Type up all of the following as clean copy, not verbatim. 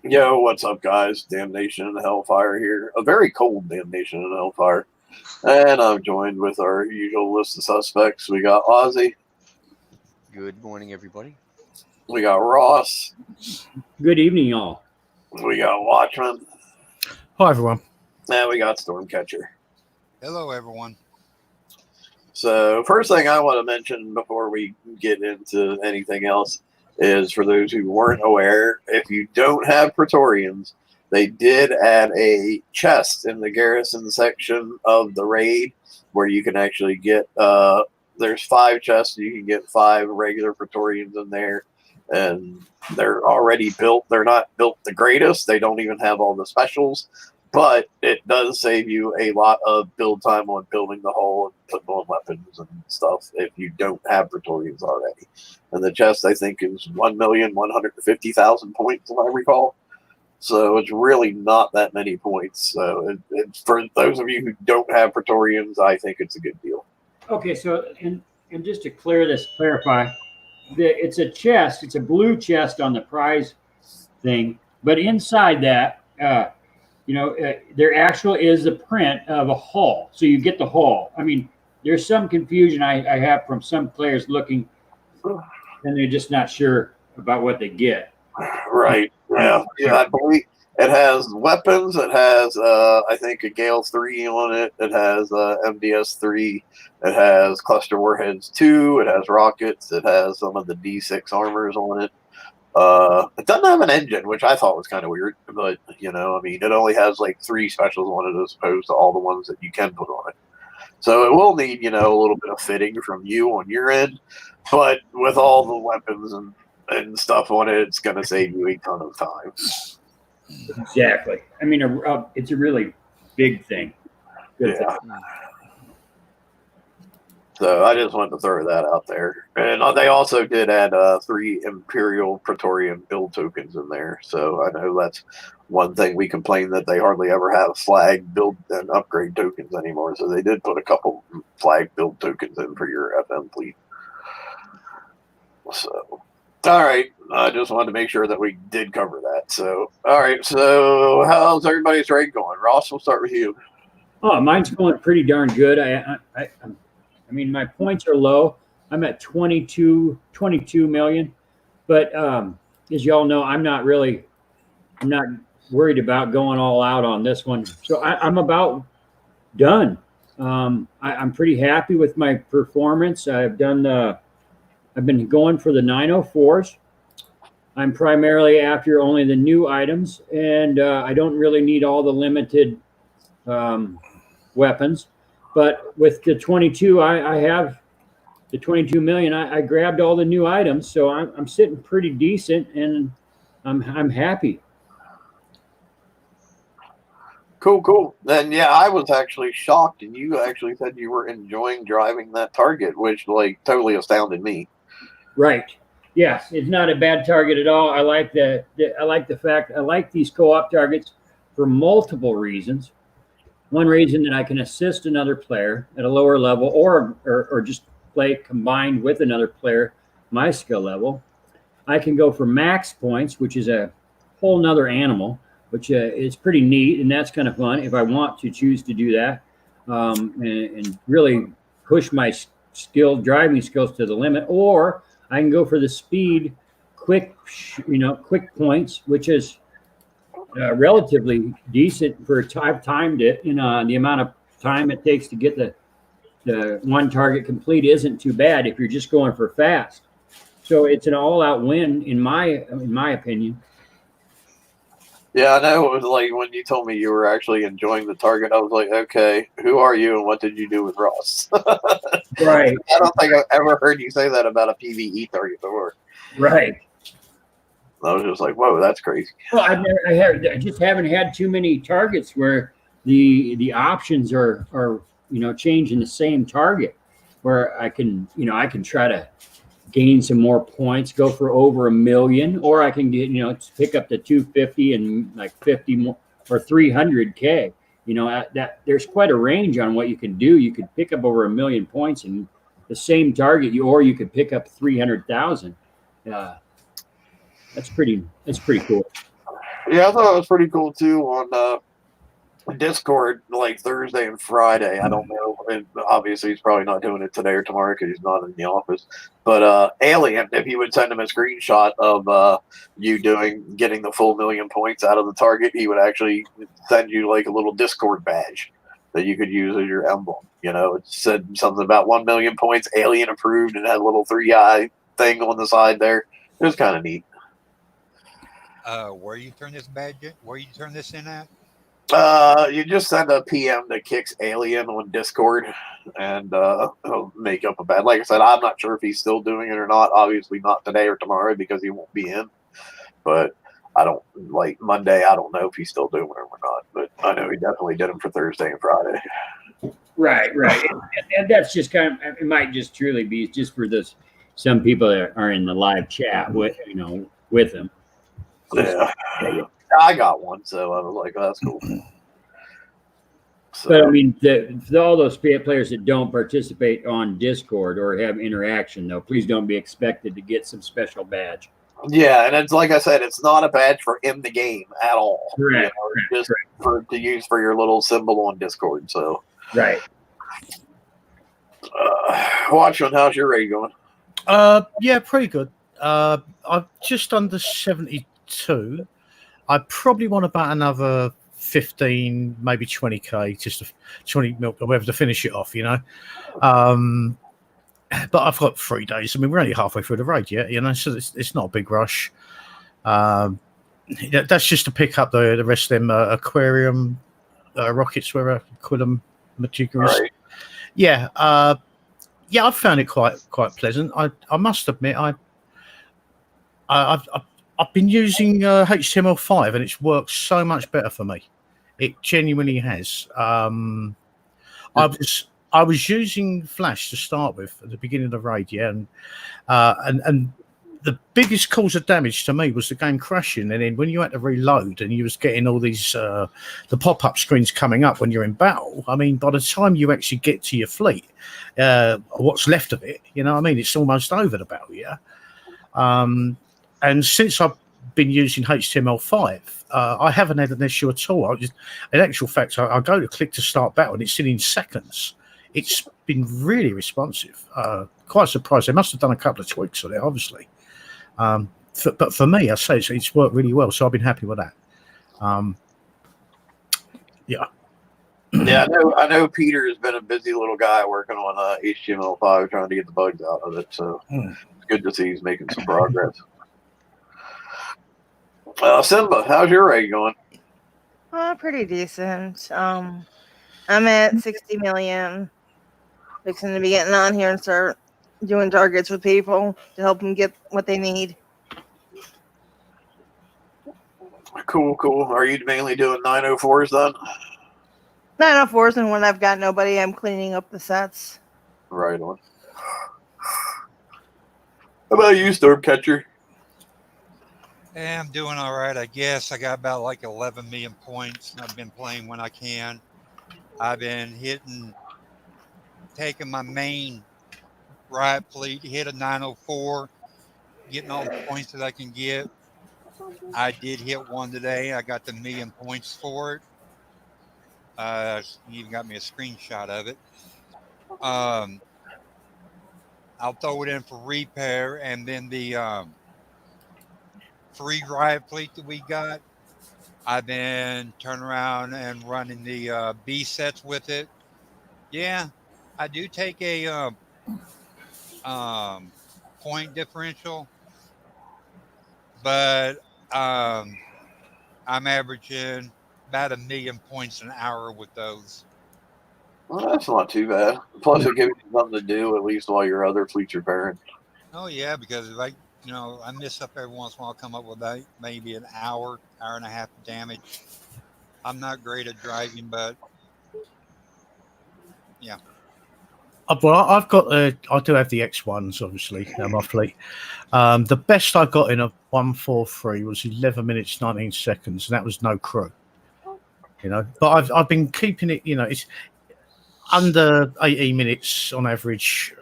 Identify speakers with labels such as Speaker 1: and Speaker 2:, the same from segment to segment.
Speaker 1: Yo, what's up, guys? Damnation-n-Hellfire here. A very cold Damnation-n-Hellfire. And I'm joined with our usual list of suspects. We got Ozzy.
Speaker 2: Good morning, everybody.
Speaker 1: We got Ross.
Speaker 3: Good evening, y'all.
Speaker 1: We got Watchman.
Speaker 4: Hi, everyone.
Speaker 1: And we got Stormcatcher.
Speaker 5: Hello, everyone.
Speaker 1: So, first thing I want to mention before we get into anything else is, for those who weren't aware, if you don't have Praetorians, they did add a chest in the garrison section of the raid where you can actually get, there's 5 chests, you can get 5 regular Praetorians in there, and they're already built. They're not built the greatest. They don't even have all the specials, but it does save you a lot of build time on building the hull and putting on weapons and stuff if you don't have Praetorians already. And the chest, I think, is 1,150,000 points, if I recall. So it's really not that many points. So it's for those of you who don't have Praetorians, I think it's a good deal.
Speaker 3: Okay, so and just to clarify, it's a chest. It's a blue chest on the prize thing, but inside that, there actually is a print of a hull. So you get the hull. I mean, there's some confusion I have from some players looking, and they're just not sure about what they get.
Speaker 1: Right. Yeah. I believe it has weapons. It has, I think, a Gale 3 on it. It has MDS 3. It has cluster warheads 2. It has rockets. It has some of the D6 armors on it. It doesn't have an engine, which I thought was kind of weird, but it only has like 3 specials on it as opposed to all the ones that you can put on it. So it will need, a little bit of fitting from you on your end, but with all the weapons and stuff on it, it's going to save you a ton of time.
Speaker 3: Exactly. I mean, it's a really big thing. Good thing.
Speaker 1: So I just wanted to throw that out there. And they also did add 3 Imperial Praetorian build tokens in there. So I know that's one thing we complain that they hardly ever have flag build and upgrade tokens anymore. So they did put a couple flag build tokens in for your FM fleet. So, all right. I just wanted to make sure that we did cover that. So, all right. So how's everybody's raid going? Ross, we'll start with you.
Speaker 3: Oh, mine's going pretty darn good. I mean, my points are low. I'm at 22 million. But as y'all know, I'm not worried about going all out on this one. So I'm about done. I'm pretty happy with my performance. I've been going for the 904s. I'm primarily after only the new items, and I don't really need all the limited weapons. But with the 22, I have the 22 million. I grabbed all the new items, so I'm sitting pretty decent, and I'm happy.
Speaker 1: Cool. Then I was actually shocked, and you actually said you were enjoying driving that target, which totally astounded me.
Speaker 3: Right. Yes, it's not a bad target at all. I like the fact I like these co-op targets for multiple reasons. One reason that I can assist another player at a lower level, or just play combined with another player, my skill level. I can go for max points, which is a whole nother animal, which is pretty neat, and that's kind of fun if I want to choose to do that, and really push my driving skills to the limit. Or I can go for the speed, quick points, which is relatively decent for I've timed it. The amount of time it takes to get the one target complete isn't too bad if you're just going for fast. So it's an all-out win in my opinion.
Speaker 1: Yeah, I know. It was like when you told me you were actually enjoying the target, I was like, okay, who are you and what did you do with Ross?
Speaker 3: Right.
Speaker 1: I don't think I've ever heard you say that about a PvE target before.
Speaker 3: Right.
Speaker 1: I was just like, whoa, that's crazy.
Speaker 3: Well, I just haven't had too many targets where the options are changing the same target, where I can try to gain some more points, go for over 1 million, or I can get pick up the 250 and like 50 more or 300K. That there's quite a range on what you can do. You could pick up over 1 million points in the same target, or you could pick up 300,000. That's pretty cool.
Speaker 1: Yeah, I thought it was pretty cool too on Discord, like Thursday and Friday. I don't know, and obviously he's probably not doing it today or tomorrow because he's not in the office. But Alien, if you would send him a screenshot of you getting the full 1,000,000 points out of the target, he would actually send you like a little Discord badge that you could use as your emblem. You know, it said something about 1,000,000 points, Alien approved, and had a little 3-eye thing on the side there. It was kind of neat.
Speaker 5: Where you turn this in at?
Speaker 1: You just send a PM to Kicks Alien on Discord, and he'll make up a bad. Like I said, I'm not sure if he's still doing it or not. Obviously, not today or tomorrow because he won't be in. But I don't like Monday. I don't know if he's still doing it or not. But I know he definitely did them for Thursday and Friday.
Speaker 3: Right. And that's just kind of, it might just truly be just for this. Some people that are in the live chat with him.
Speaker 1: Yeah. I got one, so I was like, oh, that's cool. So,
Speaker 3: But I mean, all those players that don't participate on Discord or have interaction, though, please don't be expected to get some special badge.
Speaker 1: yeah, and it's like I said, it's not a badge for in the game at all.
Speaker 3: Correct.
Speaker 1: Just to use for your little symbol on Discord. So,
Speaker 3: right.
Speaker 1: Watchman, how's your raid going?
Speaker 4: Yeah, pretty good. I'm just under 72. I probably want about another 15, maybe 20k, just 20 milk or whatever to finish it off, you know. But I've got 3 days. I mean, we're only halfway through the raid yet, you know, so it's not a big rush. That's just to pick up the rest of them aquarium rockets, where Quillum Matigaris. Right. Yeah, I found it quite pleasant. I must admit, I've been using HTML5 and it's worked so much better for me. It genuinely has. I was using Flash to start with at the beginning of the raid, yeah, and the biggest cause of damage to me was the game crashing, and then when you had to reload and you was getting all these the pop-up screens coming up when you're in battle. I mean, by the time you actually get to your fleet, what's left of it, you know what I mean, it's almost over the battle, yeah. And since I've been using HTML5, I haven't had an issue at all. In actual fact, I go to click to start battle and it's in seconds. It's been really responsive. Quite surprised. They must have done a couple of tweaks on it, obviously. But for me, I say it's worked really well, so I've been happy with that. Yeah.
Speaker 1: Yeah, I know Peter has been a busy little guy working on HTML5, trying to get the bugs out of it. So it's good to see he's making some progress. Simba, how's your raid going?
Speaker 6: Pretty decent. I'm at 60 million. Fixing to be getting on here and start doing targets with people to help them get what they need.
Speaker 1: Cool. Are you mainly doing 904s then?
Speaker 6: 904s, and when I've got nobody, I'm cleaning up the sets.
Speaker 1: Right on. How about you, Stormcatcher?
Speaker 5: Yeah, I'm doing all right, I guess. I got about like 11 million points. I've been playing when I can. I've been taking my main riot fleet, hit a 904, getting all the points that I can get. I did hit one today. I got the 1,000,000 points for it. You even got me a screenshot of it. I'll throw it in for repair, and then the free riot fleet that we got, I've been turning around and running the B sets with it. Yeah, I do take a point differential, but I'm averaging about 1,000,000 points an hour with those.
Speaker 1: Well, that's not too bad. Plus, it gives you something to do at least while your other fleet's repairing.
Speaker 5: Oh yeah, because like I miss up every once in a while. Come up with maybe an hour and a half of damage. I'm not great at driving, but yeah.
Speaker 4: Well, I've got I do have the X1s, obviously, my fleet. The best I got in a 143 was 11 minutes 19 seconds, and that was no crew. But I've been keeping it. It's under 18 minutes on average,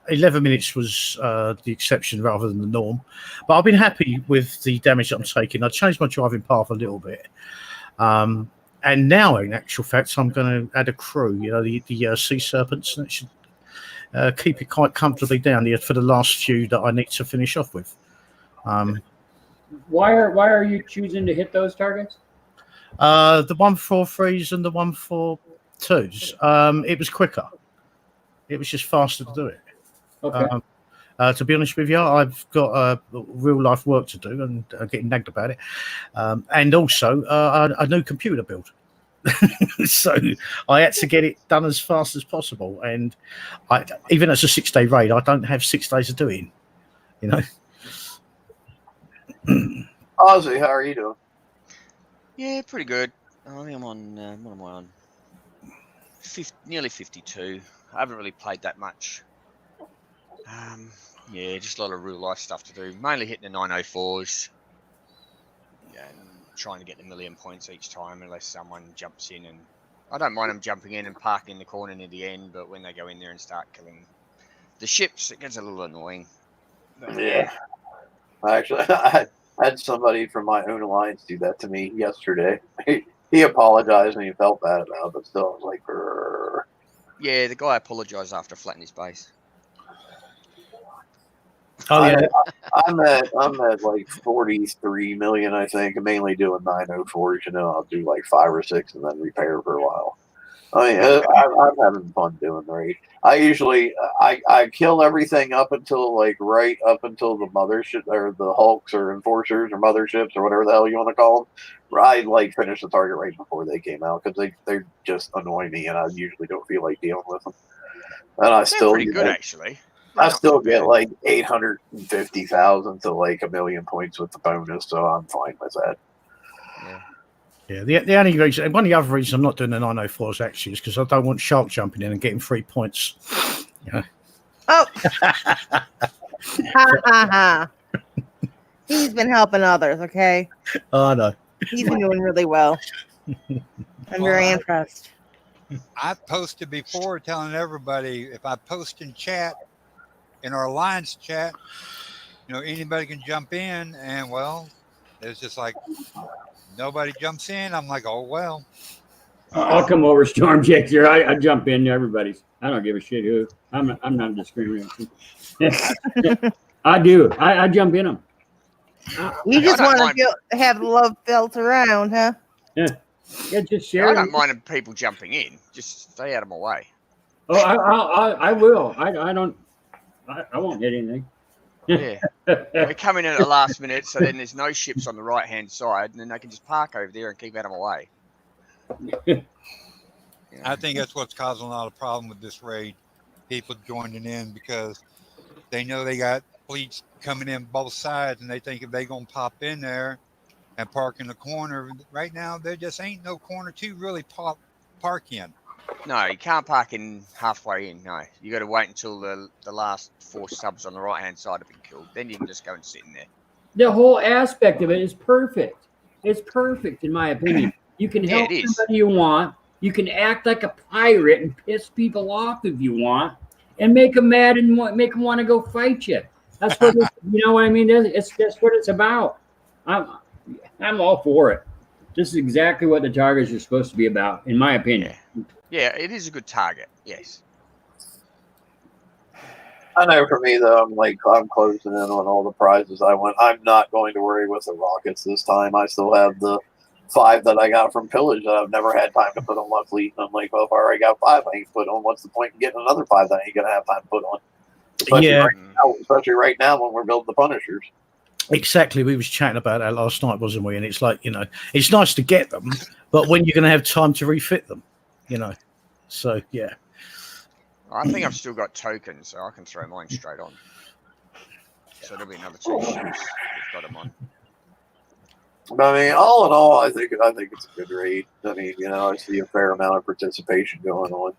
Speaker 4: 11 minutes was the exception rather than the norm. But I've been happy with the damage that I'm taking. I changed my driving path a little bit. And now, in actual fact, I'm going to add a crew, the sea serpents. That should keep it quite comfortably down here for the last few that I need to finish off with.
Speaker 3: Why are you choosing to hit those targets?
Speaker 4: The 143s and the 142s. It was quicker. It was just faster to do it.
Speaker 3: Okay.
Speaker 4: To be honest with you, I've got real life work to do, and I'm getting nagged about it. And also a new computer build. So I had to get it done as fast as possible. And even as a 6-day raid, I don't have 6 days to do it.
Speaker 1: Ozzy, how are you doing?
Speaker 2: Yeah, pretty good. I think I'm on, what am I on? Nearly 52. I haven't really played that much. Yeah, just a lot of real life stuff to do. Mainly hitting the 904s. Yeah, and trying to get the 1,000,000 points each time unless someone jumps in. And I don't mind them jumping in and parking in the corner near the end, but when they go in there and start killing the ships, it gets a little annoying. But,
Speaker 1: Yeah. Actually, I had somebody from my own alliance do that to me yesterday. He apologized and he felt bad about it, but still, I was like, "Grrr."
Speaker 2: Yeah, the guy apologised after flattening his base.
Speaker 4: Oh, yeah.
Speaker 1: I'm at like 43 million, I think, mainly doing 904s. I'll do like 5 or 6 and then repair for a while. I mean, I'm having fun doing the raid. I usually I kill everything up until right up until the mothership or the hulks or enforcers or motherships or whatever the hell you want to call them. I finish the target right before they came out because they just annoy me and I usually don't feel like dealing with them. And I
Speaker 2: They're
Speaker 1: still
Speaker 2: pretty good, actually.
Speaker 1: I still get like 850,000 to like 1,000,000 points with the bonus, so I'm fine with that.
Speaker 2: Yeah.
Speaker 4: Yeah, the only reason, one of the other reasons I'm not doing the 904s actually is because I don't want Shark jumping in and getting 3 points.
Speaker 6: Oh, ha ha ha! He's been helping others. Okay,
Speaker 4: I know.
Speaker 6: he's been doing really well. I'm very impressed.
Speaker 5: I've posted before telling everybody if I post in chat, in our alliance chat, anybody can jump in, and well, it's just like nobody jumps in. I'm like, oh well.
Speaker 3: I'll come over, Storm Chaser. I jump in everybody's. I don't give a shit who. I'm not discriminating. I do. I jump in them.
Speaker 6: You just want to have love felt around, huh?
Speaker 3: Yeah, just share.
Speaker 2: I don't mind people jumping in. Just stay out of my way.
Speaker 3: Oh, I will. I don't. I won't hit anything.
Speaker 2: Yeah. We come in at the last minute, so then there's no ships on the right-hand side, and then they can just park over there and keep out of my way.
Speaker 5: I think that's what's causing a lot of problem with this raid. People joining in because they know they got fleets coming in both sides, and they think if they're going to pop in there and park in the corner, right now there just ain't no corner to really park in.
Speaker 2: No, you can't park in halfway in. No, you got to wait until the last 4 subs on the right-hand side have been killed. Then you can just go and sit in there.
Speaker 3: The whole aspect of it is perfect. It's perfect, in my opinion. You can help somebody you want. You can act like a pirate and piss people off if you want, and make them mad and make them want to go fight you. That's what you know what I mean. That's what it's about. I'm all for it. This is exactly what the targets are supposed to be about, in my opinion.
Speaker 2: Yeah, it is a good target. Yes.
Speaker 1: I know for me though, I'm closing in on all the prizes I won. I'm not going to worry with the rockets this time. I still have the 5 that I got from pillage that I've never had time to put on my fleet. And I'm like, well, if I already got 5 I ain't put on, what's the point in getting another 5 that I ain't gonna have time to put on? Especially right now when we're building the Punishers.
Speaker 4: Exactly. We was chatting about that last night, wasn't we? And it's like, it's nice to get them, but when you're going to have time to refit them, So, yeah.
Speaker 2: I think I've still got tokens, so I can throw mine straight on. So there'll be another 2 ships we've got them on.
Speaker 1: But I mean, all in all, I think it's a good raid. I mean, I see a fair amount of participation going on.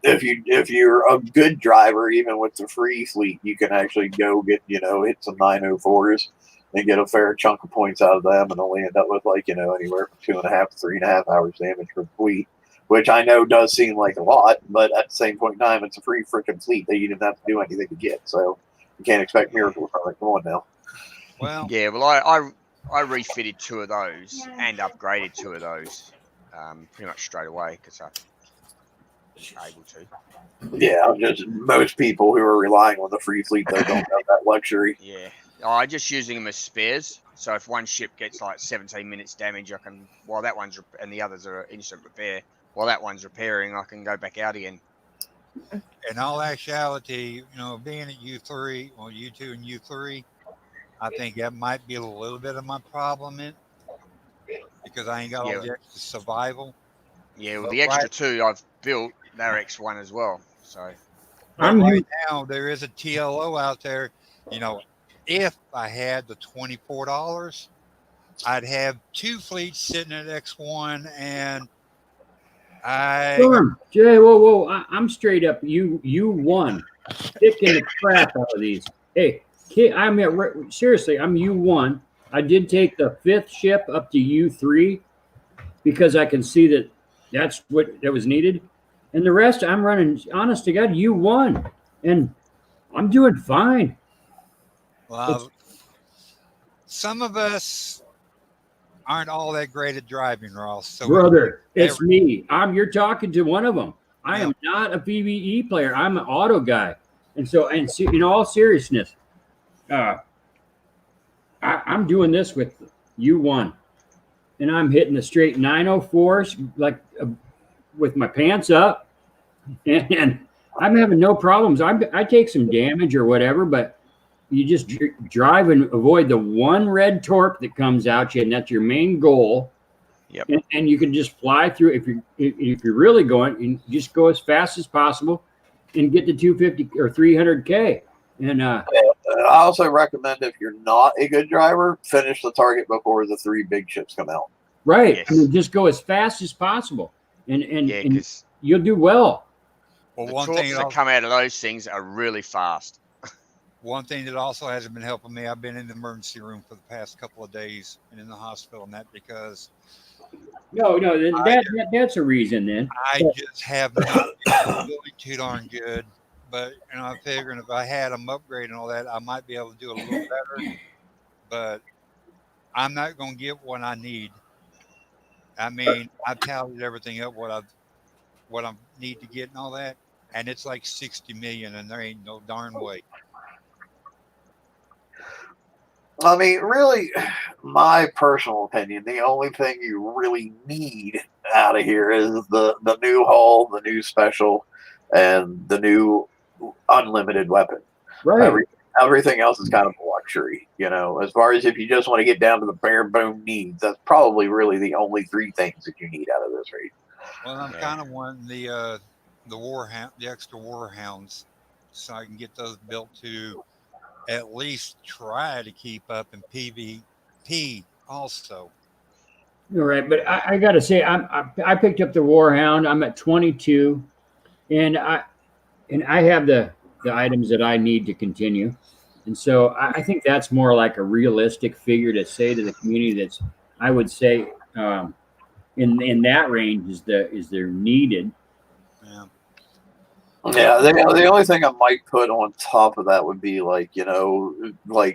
Speaker 1: If you're a good driver, even with the free fleet, you can actually go get hit some 904s and get a fair chunk of points out of them, and only end up with anywhere from 2.5 to 3.5 hours damage per fleet, which I know does seem like a lot, but at the same point in time, it's a free freaking fleet that you didn't have to do anything to get. So you can't expect miracles from it. Come on now.
Speaker 5: Well,
Speaker 2: Yeah, well, I refitted 2 of those and upgraded 2 of those pretty much straight away because I was able to.
Speaker 1: Yeah, just most people who are relying on the free fleet though don't have that luxury.
Speaker 2: Yeah, I'm just using them as spares. So if one ship gets like 17 minutes damage, I can while that one's and the others are instant repair. While that one's repairing, I can go back out again.
Speaker 5: in all actuality, being at U3, well, U2 and U3, I think that might be a little bit of my problem because I ain't got all the extra survival.
Speaker 2: Yeah, well,
Speaker 5: But
Speaker 2: the extra 2 I've built, they're X1 as well. So
Speaker 5: right now, there is a TLO out there. If I had the $24, I'd have 2 fleets sitting at X1, and
Speaker 3: Storm, Jay, whoa! I'm straight up. You won. Kicking the crap out of these. Hey, seriously. I'm U1. I did take the 5th ship up to U3 because I can see that's what that was needed, and the rest I'm running. Honest to God, U1, and I'm doing fine.
Speaker 5: Well, some of us aren't all that great at driving, Ross. So
Speaker 3: brother, it's me. You're talking to one of them. I am not a PvE player. I'm an auto guy, and so in all seriousness, I'm doing this with U1, and I'm hitting the straight 904s like with my pants up, and I'm having no problems. I take some damage or whatever, but you just drive and avoid the one red torp that comes out you, and that's your main goal.
Speaker 2: Yep.
Speaker 3: And you can just fly through if you're really going, and just go as fast as possible, and get to 250 or 300K. And
Speaker 1: I also recommend if you're not a good driver, finish the target before the 3 big ships come out.
Speaker 3: Right.
Speaker 2: Yes.
Speaker 3: I mean, just go as fast as possible, and you'll do well.
Speaker 5: Well,
Speaker 2: the
Speaker 5: one
Speaker 2: torps
Speaker 5: thing
Speaker 2: that come out of those things are really fast.
Speaker 5: One thing that also hasn't been helping me, I've been in the emergency room for the past couple of days and in the hospital, and that because
Speaker 3: No, that's a reason then.
Speaker 5: I just have not been doing too darn good. But I'm figuring if I had them upgrade and all that, I might be able to do a little better. But I'm not going to get what I need. I mean, I've tallied everything up what I need to get and all that, and it's like 60 million, and there ain't no darn way.
Speaker 1: I mean, really, my personal opinion, the only thing you really need out of here is the new hull, the new special, and the new unlimited weapon.
Speaker 3: Right.
Speaker 1: Everything else is kind of a luxury, as far as if you just want to get down to the bare bone needs, that's probably really the only 3 things that you need out of this raid.
Speaker 5: Well, I'm kind of wanting the warhound, the extra warhounds, so I can get those built to at least try to keep up in PvP also.
Speaker 3: You're right, but I got to say, I picked up the Warhound. I'm at 22, and I have the items that I need to continue, and so I think that's more like a realistic figure to say to the community. That's, I would say, in that range is they're needed.
Speaker 5: Yeah.
Speaker 1: Yeah, the only thing I might put on top of that would be like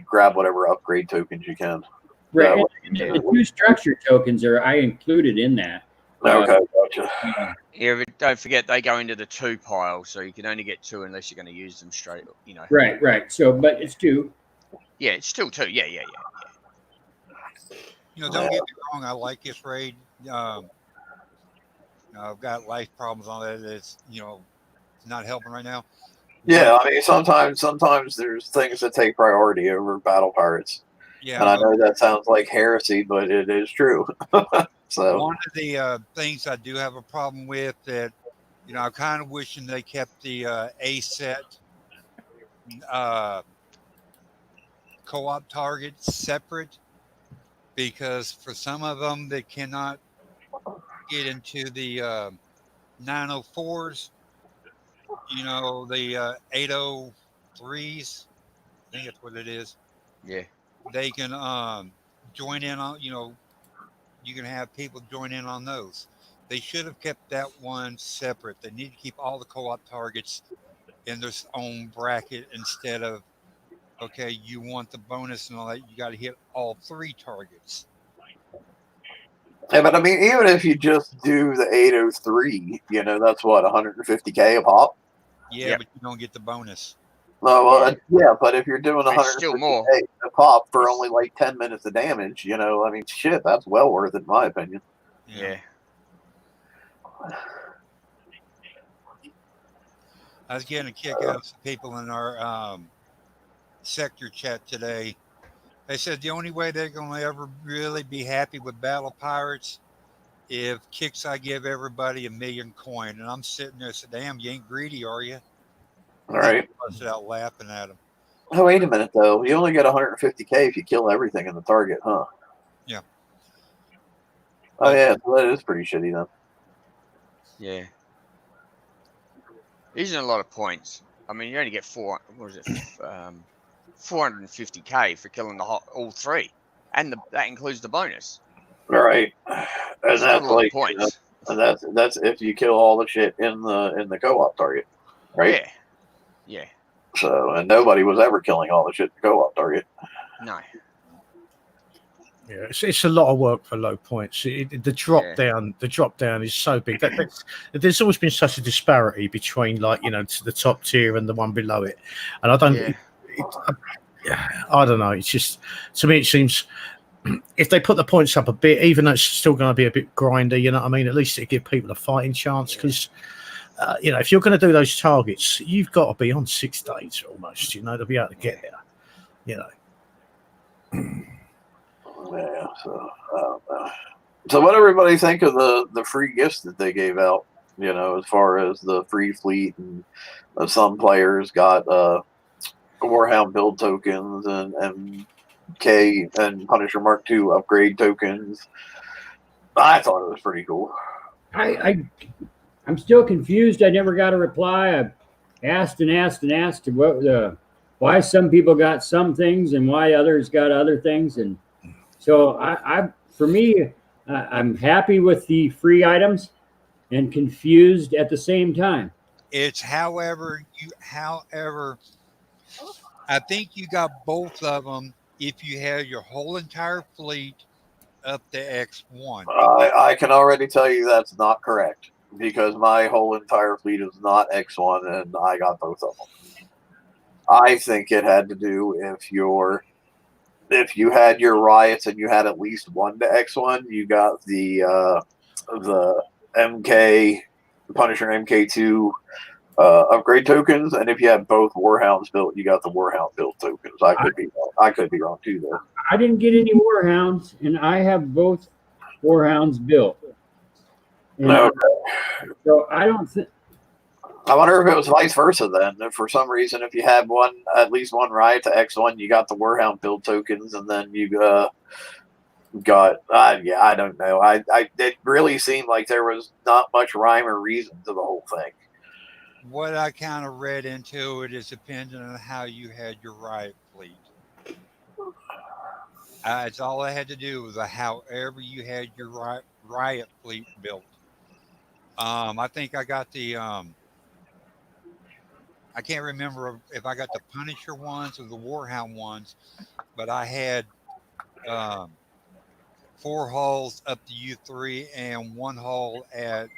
Speaker 1: grab whatever upgrade tokens you can.
Speaker 3: Right, the 2 structure tokens I included in that.
Speaker 1: Okay, gotcha.
Speaker 2: Yeah, but don't forget they go into the 2 pile, so you can only get 2 unless you're going to use them straight.
Speaker 3: Right. So, but it's 2.
Speaker 2: Yeah, it's still 2. Yeah.
Speaker 5: Don't get me wrong. I like this raid. I've got life problems on that. It's not helping right now.
Speaker 1: Yeah, I mean sometimes there's things that take priority over battle pirates.
Speaker 5: Yeah,
Speaker 1: and I know that sounds like heresy, but it is true. So
Speaker 5: one of the things I do have a problem with that, I'm kind of wishing they kept the A set co-op targets separate, because for some of them that cannot get into the 904s, the 803s, I think that's what it is.
Speaker 2: Yeah.
Speaker 5: They can join in on, you can have people join in on those. They should have kept that one separate. They need to keep all the co-op targets in their own bracket instead of, okay, you want the bonus and all that, you got to hit all 3 targets.
Speaker 1: Yeah, but I mean, even if you just do the 803, that's what, 150K a pop?
Speaker 5: Yeah,
Speaker 2: Yep.
Speaker 5: but you don't get the bonus.
Speaker 1: No, well, yeah, but if you're doing
Speaker 2: It's still
Speaker 1: 150K
Speaker 2: more.
Speaker 1: a pop for
Speaker 2: It's-
Speaker 1: only like 10 minutes of damage, I mean, shit, that's well worth it, in my opinion.
Speaker 2: Yeah.
Speaker 5: I was getting a kick out of some people in our sector chat today. They said the only way they're going to ever really be happy with Battle Pirates if kicks I give everybody 1 million coin. And I'm sitting there saying, damn, you ain't greedy, are you?
Speaker 1: All right.
Speaker 5: I busted out laughing at them.
Speaker 1: Oh, wait a minute, though. You only get 150K if you kill everything in the target, huh?
Speaker 5: Yeah.
Speaker 1: Oh, yeah, so that is pretty shitty, then.
Speaker 2: Yeah. Isn't a lot of points. I mean, you only get 450K for killing all 3, and that includes the bonus.
Speaker 1: All right. And
Speaker 2: It's not
Speaker 1: that's
Speaker 2: a lot
Speaker 1: like,
Speaker 2: of points.
Speaker 1: and that's if you kill all the shit in the co-op target, right?
Speaker 2: Yeah.
Speaker 1: So, and nobody was ever killing all the shit in the co-op target.
Speaker 2: No.
Speaker 4: Yeah, it's a lot of work for low points. The drop down is so big. There's always been such a disparity between, like, the top tier and the one below it, and I don't. I don't know. It's just, to me, it seems if they put the points up a bit, even though it's still going to be a bit grindy, you know what I mean? At least it give people a fighting chance because. If you're going to do those targets, you've got to be on 6 days almost, to be able to get there,
Speaker 1: Yeah. So what everybody think of the free gifts that they gave out? As far as the free fleet, and some players got Warhound build tokens and MK and Punisher Mark II upgrade tokens. I thought it was pretty cool.
Speaker 3: I'm still confused. I never got a reply. I asked and asked and asked why some people got some things and why others got other things, and so I'm happy with the free items and confused at the same time.
Speaker 5: It's however, I think you got both of them if you have your whole entire fleet up to X1.
Speaker 1: I can already tell you that's not correct because my whole entire fleet is not X1 and I got both of them. I think it had to do if you had your riots and you had at least 1 to X1, you got the MK Punisher MK2 upgrade tokens, and if you had both Warhounds built, you got the Warhound built tokens. I could be wrong too, though.
Speaker 3: I didn't get any Warhounds, and I have both Warhounds built. And so I don't think.
Speaker 1: I wonder if it was vice versa then. If for some reason, if you had at least one riot to X1, you got the Warhound build tokens, and then you got I don't know. It really seemed like there was not much rhyme or reason to the whole thing.
Speaker 5: What I kind of read into it is dependent on how you had your riot fleet. It's all I had to do was however you had your riot fleet built. I think I got the I can't remember if I got the Punisher ones or the Warhound ones, but I had 4 hulls up to U3 and 1 hull at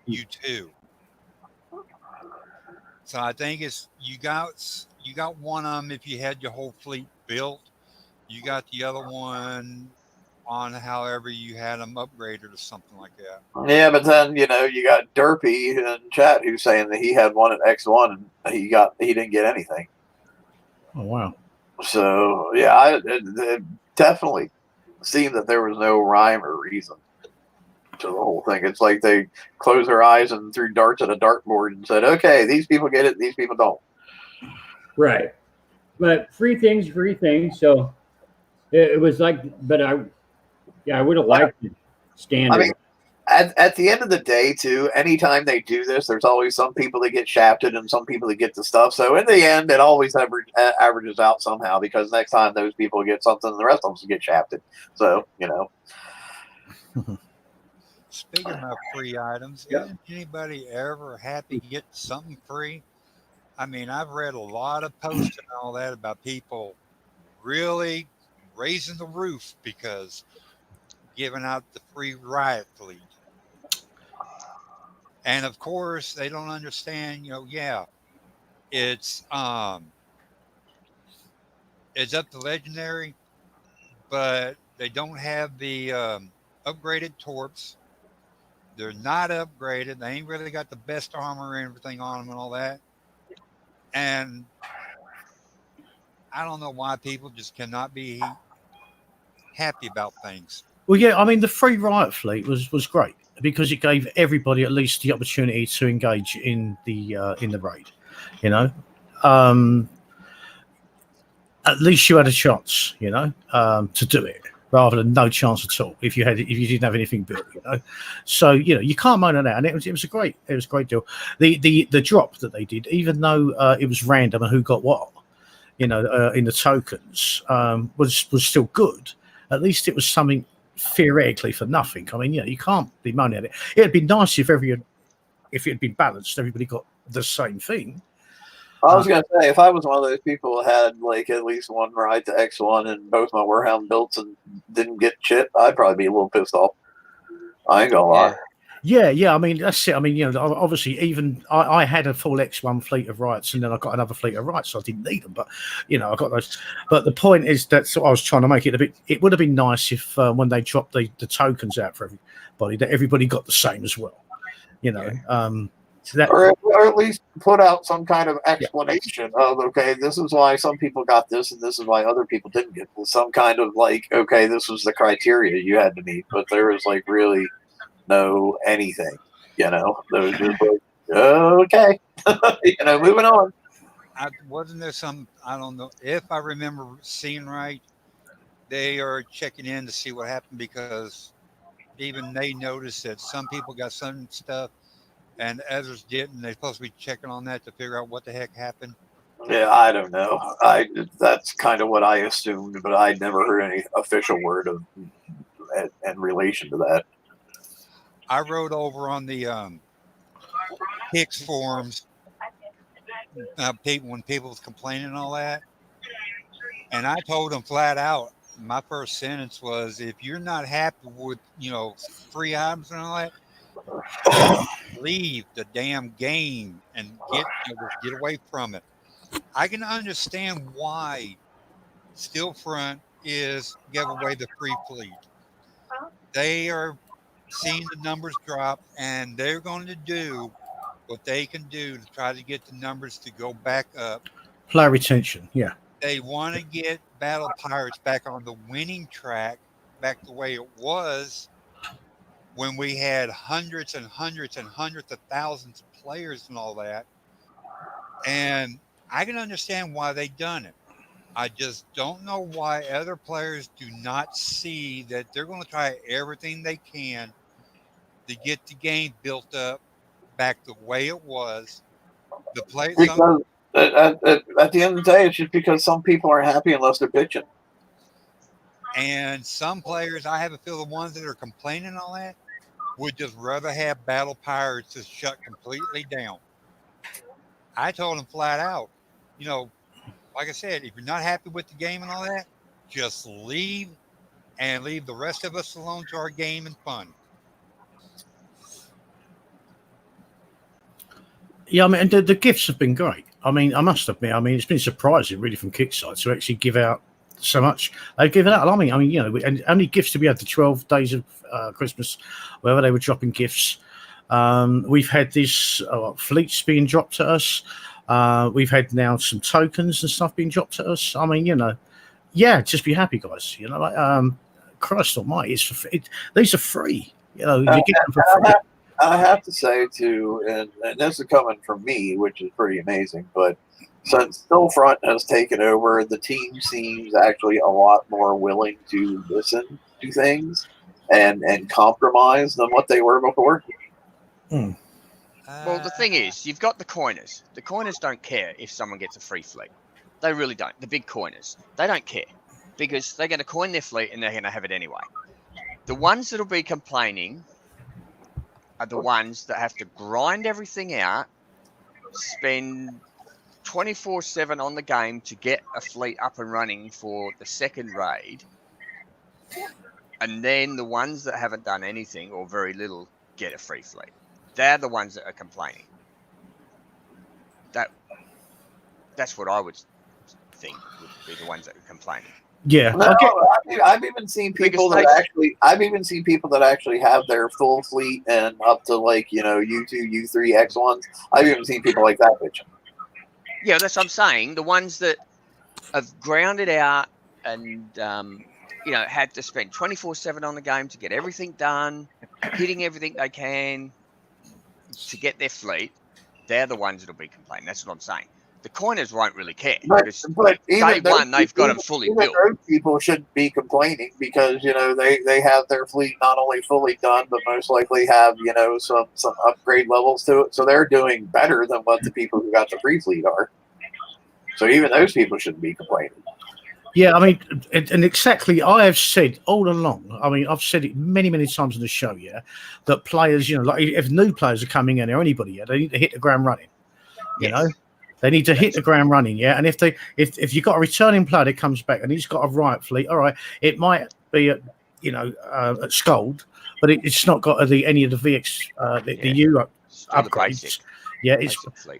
Speaker 5: U2. So I think it's you got one of them if you had your whole fleet built. You got the other one on however you had them upgraded or something like that.
Speaker 1: Yeah, but then you got Derpy in chat who's saying that he had one at X1 and he didn't get anything.
Speaker 4: Oh wow!
Speaker 1: So yeah, it definitely seemed that there was no rhyme or reason to the whole thing. It's like they closed their eyes and threw darts at a dartboard and said, "Okay, these people get it, these people don't."
Speaker 3: Right, but free things. So it was like, but I would have liked the standard.
Speaker 1: I mean, at the end of the day, too, anytime they do this, there's always some people that get shafted and some people that get the stuff. So in the end, it always averages out somehow because next time those people get something, the rest of them get shafted. So,
Speaker 5: Speaking of free items,
Speaker 3: Yeah.
Speaker 5: isn't anybody ever happy to get something free? I mean, I've read a lot of posts and all that about people really raising the roof because giving out the free riot fleet. And of course, they don't understand, yeah, it's it's up to legendary, but they don't have the upgraded torps. They're not upgraded. They ain't really got the best armor and everything on them and all that. And I don't know why people just cannot be happy about things.
Speaker 4: Well, yeah, I mean, the free riot fleet was great because it gave everybody at least the opportunity to engage in the raid. You know, at least you had a chance. To do it rather than no chance at all if you didn't have anything built. So you can't moan at that, and it was a great deal. The drop that they did, even though it was random and who got what, in the tokens, was still good. At least it was something theoretically for nothing. I mean, you can't be moaning at it. It'd be nice if it had been balanced, everybody got the same thing.
Speaker 1: I was gonna say, if I was one of those people who had like at least one ride to X1 and both my Warhound builds and didn't get shit, I'd probably be a little pissed off. I ain't gonna lie.
Speaker 4: Yeah. I mean, that's it. I mean, obviously, even I had a full X1 fleet of rights, and then I got another fleet of rights, so I didn't need them. But I got those. But the point is that's what I was trying to make it a bit. It would have been nice if when they dropped the tokens out for everybody, that everybody got the same as well. So that,
Speaker 1: or at least put out some kind of explanation of, okay, this is why some people got this and this is why other people didn't get this. Some kind of like, okay, this was the criteria you had to meet, but there was like really no anything, There was just like, okay, moving on.
Speaker 5: Wasn't there some, I don't know, if I remember seeing right, they are checking in to see what happened because even they noticed that some people got some stuff and others didn't. They're supposed to be checking on that to figure out what the heck happened.
Speaker 1: Yeah, I don't know. That's kind of what I assumed, but I never heard any official word of in relation to that.
Speaker 5: I wrote over on the Hicks forums when people was complaining and all that, and I told them flat out. My first sentence was, "If you're not happy with free items and all that, leave the damn game and get away from it." I can understand why Steelfront is give away the free fleet. They are seeing the numbers drop, and they're going to do what they can do to try to get the numbers to go back up.
Speaker 4: player retention, yeah.
Speaker 5: They want to get Battle Pirates back on the winning track, back the way it was when we had hundreds and hundreds and hundreds of thousands of players and all that. And I can understand why they've done it. I just don't know why other players do not see that they're going to try everything they can to get the game built up back the way it was.
Speaker 1: Because at the end of the day, it's just because some people aren't happy unless they're bitching.
Speaker 5: And some players, I have a feel the ones that are complaining and all that would just rather have Battle Pirates just shut completely down. I told them flat out, like I said, if you're not happy with the game and all that, just leave and leave the rest of us alone to our game and fun.
Speaker 4: Yeah, I mean, and the gifts have been great. I mean, I must admit, it's been surprising really from Kickstarter to actually give out so much. They've given out. And only gifts to be had the 12 days of Christmas, wherever they were dropping gifts. We've had these fleets being dropped to us. We've had now some tokens and stuff being dropped to us. I mean, just be happy, guys. Christ Almighty, these are free. You get them for free.
Speaker 1: I have to say too, and this is coming from me, which is pretty amazing, but since Steelfront has taken over, the team seems actually a lot more willing to listen to things and compromise than what they were before.
Speaker 2: Well, the thing is, you've got the coiners. The coiners don't care if someone gets a free fleet. They really don't. The big coiners. They don't care because they're going to coin their fleet and they're going to have it anyway. The ones that'll be complaining are the ones that have to grind everything out, spend 24/7 on the game to get a fleet up and running for the second raid, and then the ones that haven't done anything or very little get a free fleet. They're the ones that are complaining. That's what I would think would be the ones that are complaining.
Speaker 4: Yeah.
Speaker 1: No,
Speaker 4: Okay.
Speaker 1: I've even seen people that actually have their full fleet and up to like U2, U3, X1s. I've even seen people like that bitching.
Speaker 2: Yeah, that's what I'm saying. The ones that have grounded out and had to spend 24/7 on the game to get everything done, hitting everything they can to get their fleet. They're the ones that'll be complaining. That's what I'm saying. The coiners won't really care because day one they've got them fully built.
Speaker 1: Those people shouldn't be complaining because they have their fleet not only fully done but most likely have some upgrade levels to it, so they're doing better than what the people who got the free fleet are. So even those people shouldn't be complaining.
Speaker 4: Yeah, I mean, and exactly, I have said all along. I mean, I've said it many, many times on the show. Yeah, that players, like if new players are coming in or anybody, they need to hit the ground running. You know. They need to hit the ground running, yeah. And if you've got a returning player that comes back and he's got a riot fleet, all right, it might be at Scold, but it's not got any of the VX the U upgrades. Yeah,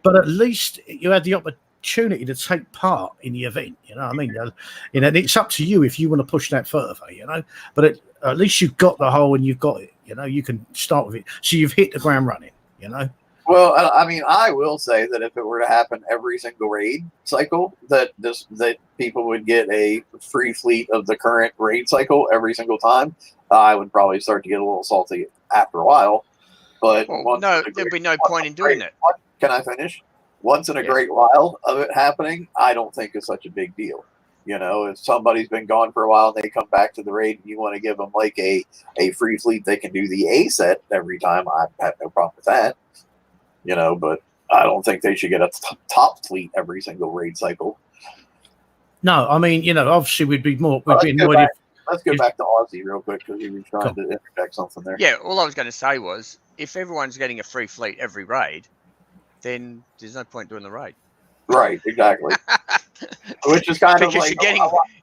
Speaker 4: but at least you had the opportunity to take part in the event. You know what I mean? And it's up to you if you want to push that further. But at least you've got the hole and you've got it. You can start with it. So you've hit the ground running.
Speaker 1: Well, I mean, I will say that if it were to happen every single raid cycle, that people would get a free fleet of the current raid cycle every single time, I would probably start to get a little salty after a while. But
Speaker 2: there'd be no point in doing it.
Speaker 1: Can I finish? Once in a great while of it happening, I don't think it's such a big deal. If somebody's been gone for a while and they come back to the raid and you want to give them like a free fleet, they can do the A set every time. I have no problem with that. But I don't think they should get a top fleet every single raid cycle.
Speaker 4: No, I mean, obviously we'd be annoyed.
Speaker 1: Let's go back to Aussie real quick because he was trying to interject something there.
Speaker 2: Yeah, all I was going to say was if everyone's getting a free fleet every raid, then there's no point doing the raid.
Speaker 1: Right, exactly. Which is kind of like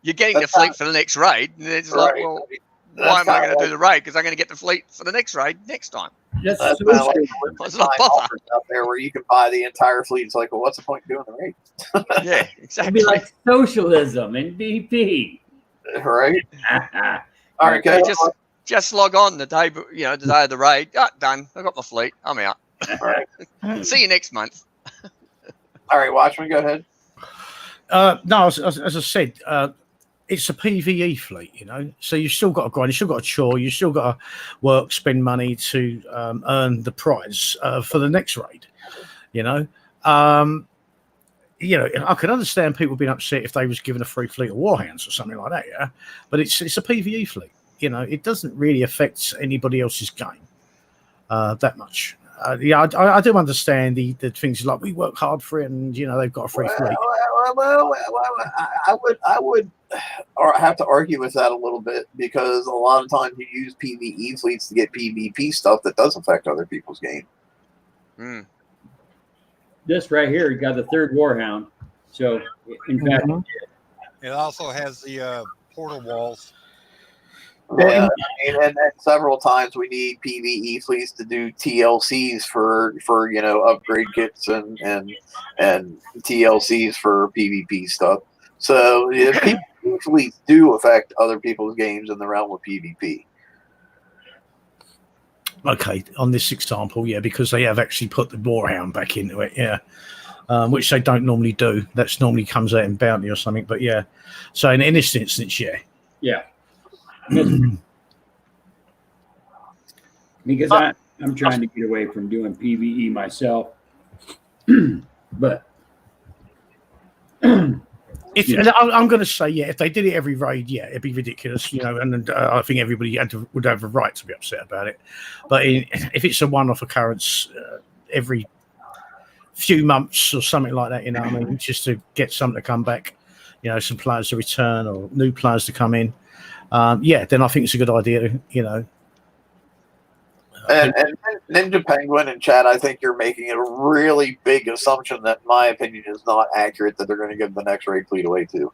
Speaker 2: you're getting the fleet for the next raid, and it's like, well, why am I going to do the raid? Because I'm going to get the fleet for the next raid next time.
Speaker 1: That's kind of like offers out there where you can buy the entire fleet. It's like, well, what's the point of doing the raid?
Speaker 2: Yeah, exactly.
Speaker 3: It'd be like socialism in BP.
Speaker 1: Right. All right, okay.
Speaker 2: Just log on the day, the day of the raid. Done. I got my fleet. I'm out.
Speaker 1: All right.
Speaker 2: See you next month.
Speaker 1: All right, Watchman, go ahead.
Speaker 4: No, as I said, it's a PvE fleet, so you've still got to grind, you've still got to chore, you've still got to work, spend money to earn the prize for the next raid. I could understand people being upset if they was given a free fleet of warhounds or something like that, yeah. But it's a PvE fleet, it doesn't really affect anybody else's game that much. I do understand the things like we work hard for it, and they've got a free fleet.
Speaker 1: Well, I would have to argue with that a little bit because a lot of times you use PvE fleets to get PvP stuff that does affect other people's game.
Speaker 3: This right here got the third warhound, so in fact,
Speaker 5: it also has the portal walls.
Speaker 1: Yeah, and then several times we need PvE fleets to do TLCs for upgrade kits and TLCs for PvP stuff. So PvE fleets do affect other people's games in the realm of PvP.
Speaker 4: Okay, on this example, yeah, because they have actually put the warhound back into it, yeah, which they don't normally do. That's normally comes out in bounty or something, but yeah. So in this instance,
Speaker 3: yeah. Because I'm trying to get away from doing PvE myself, but
Speaker 4: I'm going to say, if they did it every raid, it'd be ridiculous, and I think everybody would have a right to be upset about it. But if it's a one-off occurrence every few months or something like that, just to get something to come back, some players to return or new players to come in, then I think it's a good idea,
Speaker 1: And Ninja Penguin and Chad, I think you're making a really big assumption that, in my opinion, is not accurate, that they're going to give the next raid fleet away to.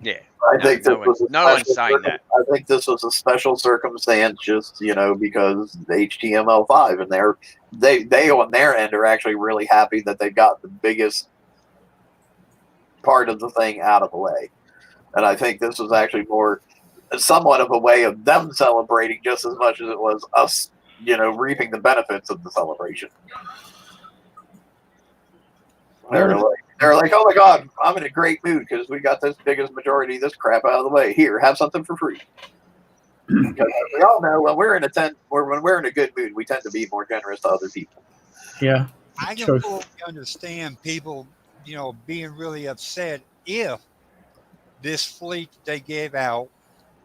Speaker 2: Yeah.
Speaker 1: I think
Speaker 2: no one's saying that.
Speaker 1: I think this was a special circumstance, just because the HTML5 and they on their end are actually really happy that they got the biggest part of the thing out of the way, and I think this was actually more somewhat of a way of them celebrating just as much as it was us, reaping the benefits of the celebration. They're like, oh my God, I'm in a great mood because we got this biggest majority of this crap out of the way. Here, have something for free. Because we all know when we're in a good mood, we tend to be more generous to other people.
Speaker 4: Yeah.
Speaker 5: I can fully understand people, being really upset if this fleet they gave out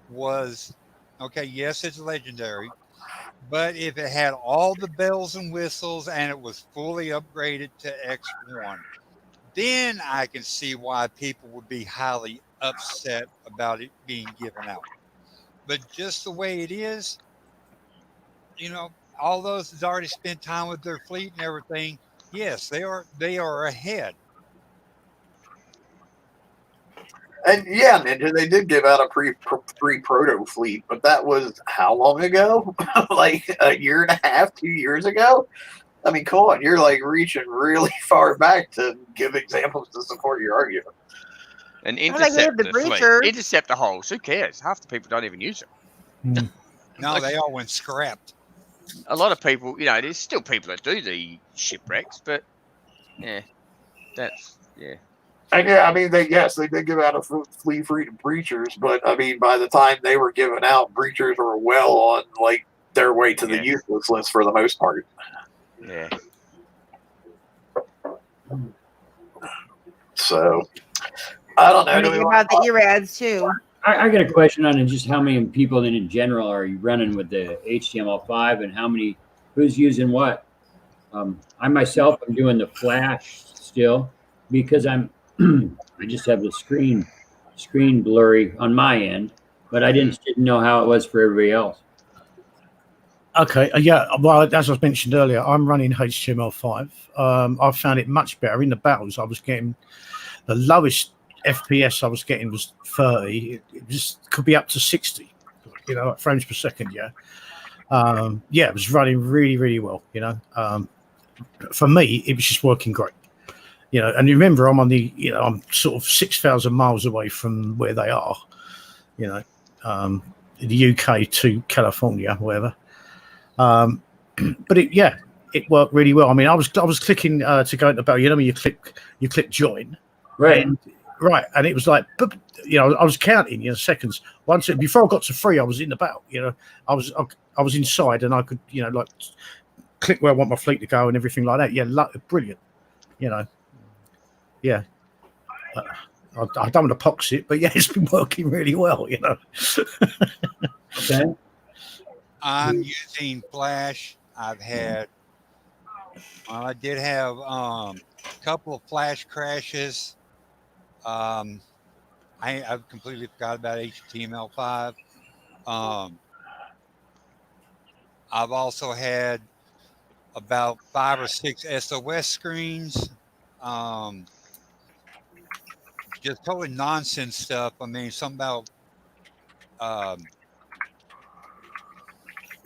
Speaker 5: was, okay, yes, it's legendary, but if it had all the bells and whistles and it was fully upgraded to X1, then I can see why people would be highly upset about it being given out. But just the way it is, all those that's already spent time with their fleet and everything, yes, they are ahead.
Speaker 1: And yeah, Ninja, they did give out a pre-proto fleet, but that was how long ago? Like a year and a half, 2 years ago? I mean, come on, you're like reaching really far back to give examples to support your argument.
Speaker 2: And intercept the fleet. Intercept the holes. Who cares? Half the people don't even use them.
Speaker 5: No, they all went scrapped.
Speaker 2: A lot of people, there's still people that do the shipwrecks, but yeah, that's yeah.
Speaker 1: And yeah, I mean, they did give out a fleet free to breachers, but I mean, by the time they were given out, breachers were well on like their way to the useless list for the most part.
Speaker 2: Yeah.
Speaker 1: So I don't know.
Speaker 6: I mean, about the ERADs too.
Speaker 3: I got a question on just how many people in general are you running with the HTML5 and who's using what? I myself am doing the Flash still because I just have the screen blurry on my end, but I didn't know how it was for everybody else.
Speaker 4: Okay, yeah. Well, as I mentioned earlier, I'm running HTML5. I found it much better in the battles. I was getting the lowest FPS I was getting was 30. It just could be up to 60, frames per second. Yeah, it was running really, really well. For me, it was just working great. And remember, I'm on I'm sort of 6,000 miles away from where they are. In the UK to California, whatever. But it worked really well. I mean, I was clicking to go into the battle. When you click join,
Speaker 3: right?
Speaker 4: And it was like, I was counting seconds. Before I got to 3, I was in the battle. I was inside, and I could like click where I want my fleet to go and everything like that. Yeah, brilliant. Yeah. I don't want to pox it, but yeah, it's been working really well.
Speaker 3: Okay.
Speaker 5: I'm using Flash. I did have a couple of Flash crashes. I've completely forgot about HTML5. I've also had about 5 or 6 SOS screens. Just totally nonsense stuff. I mean, something about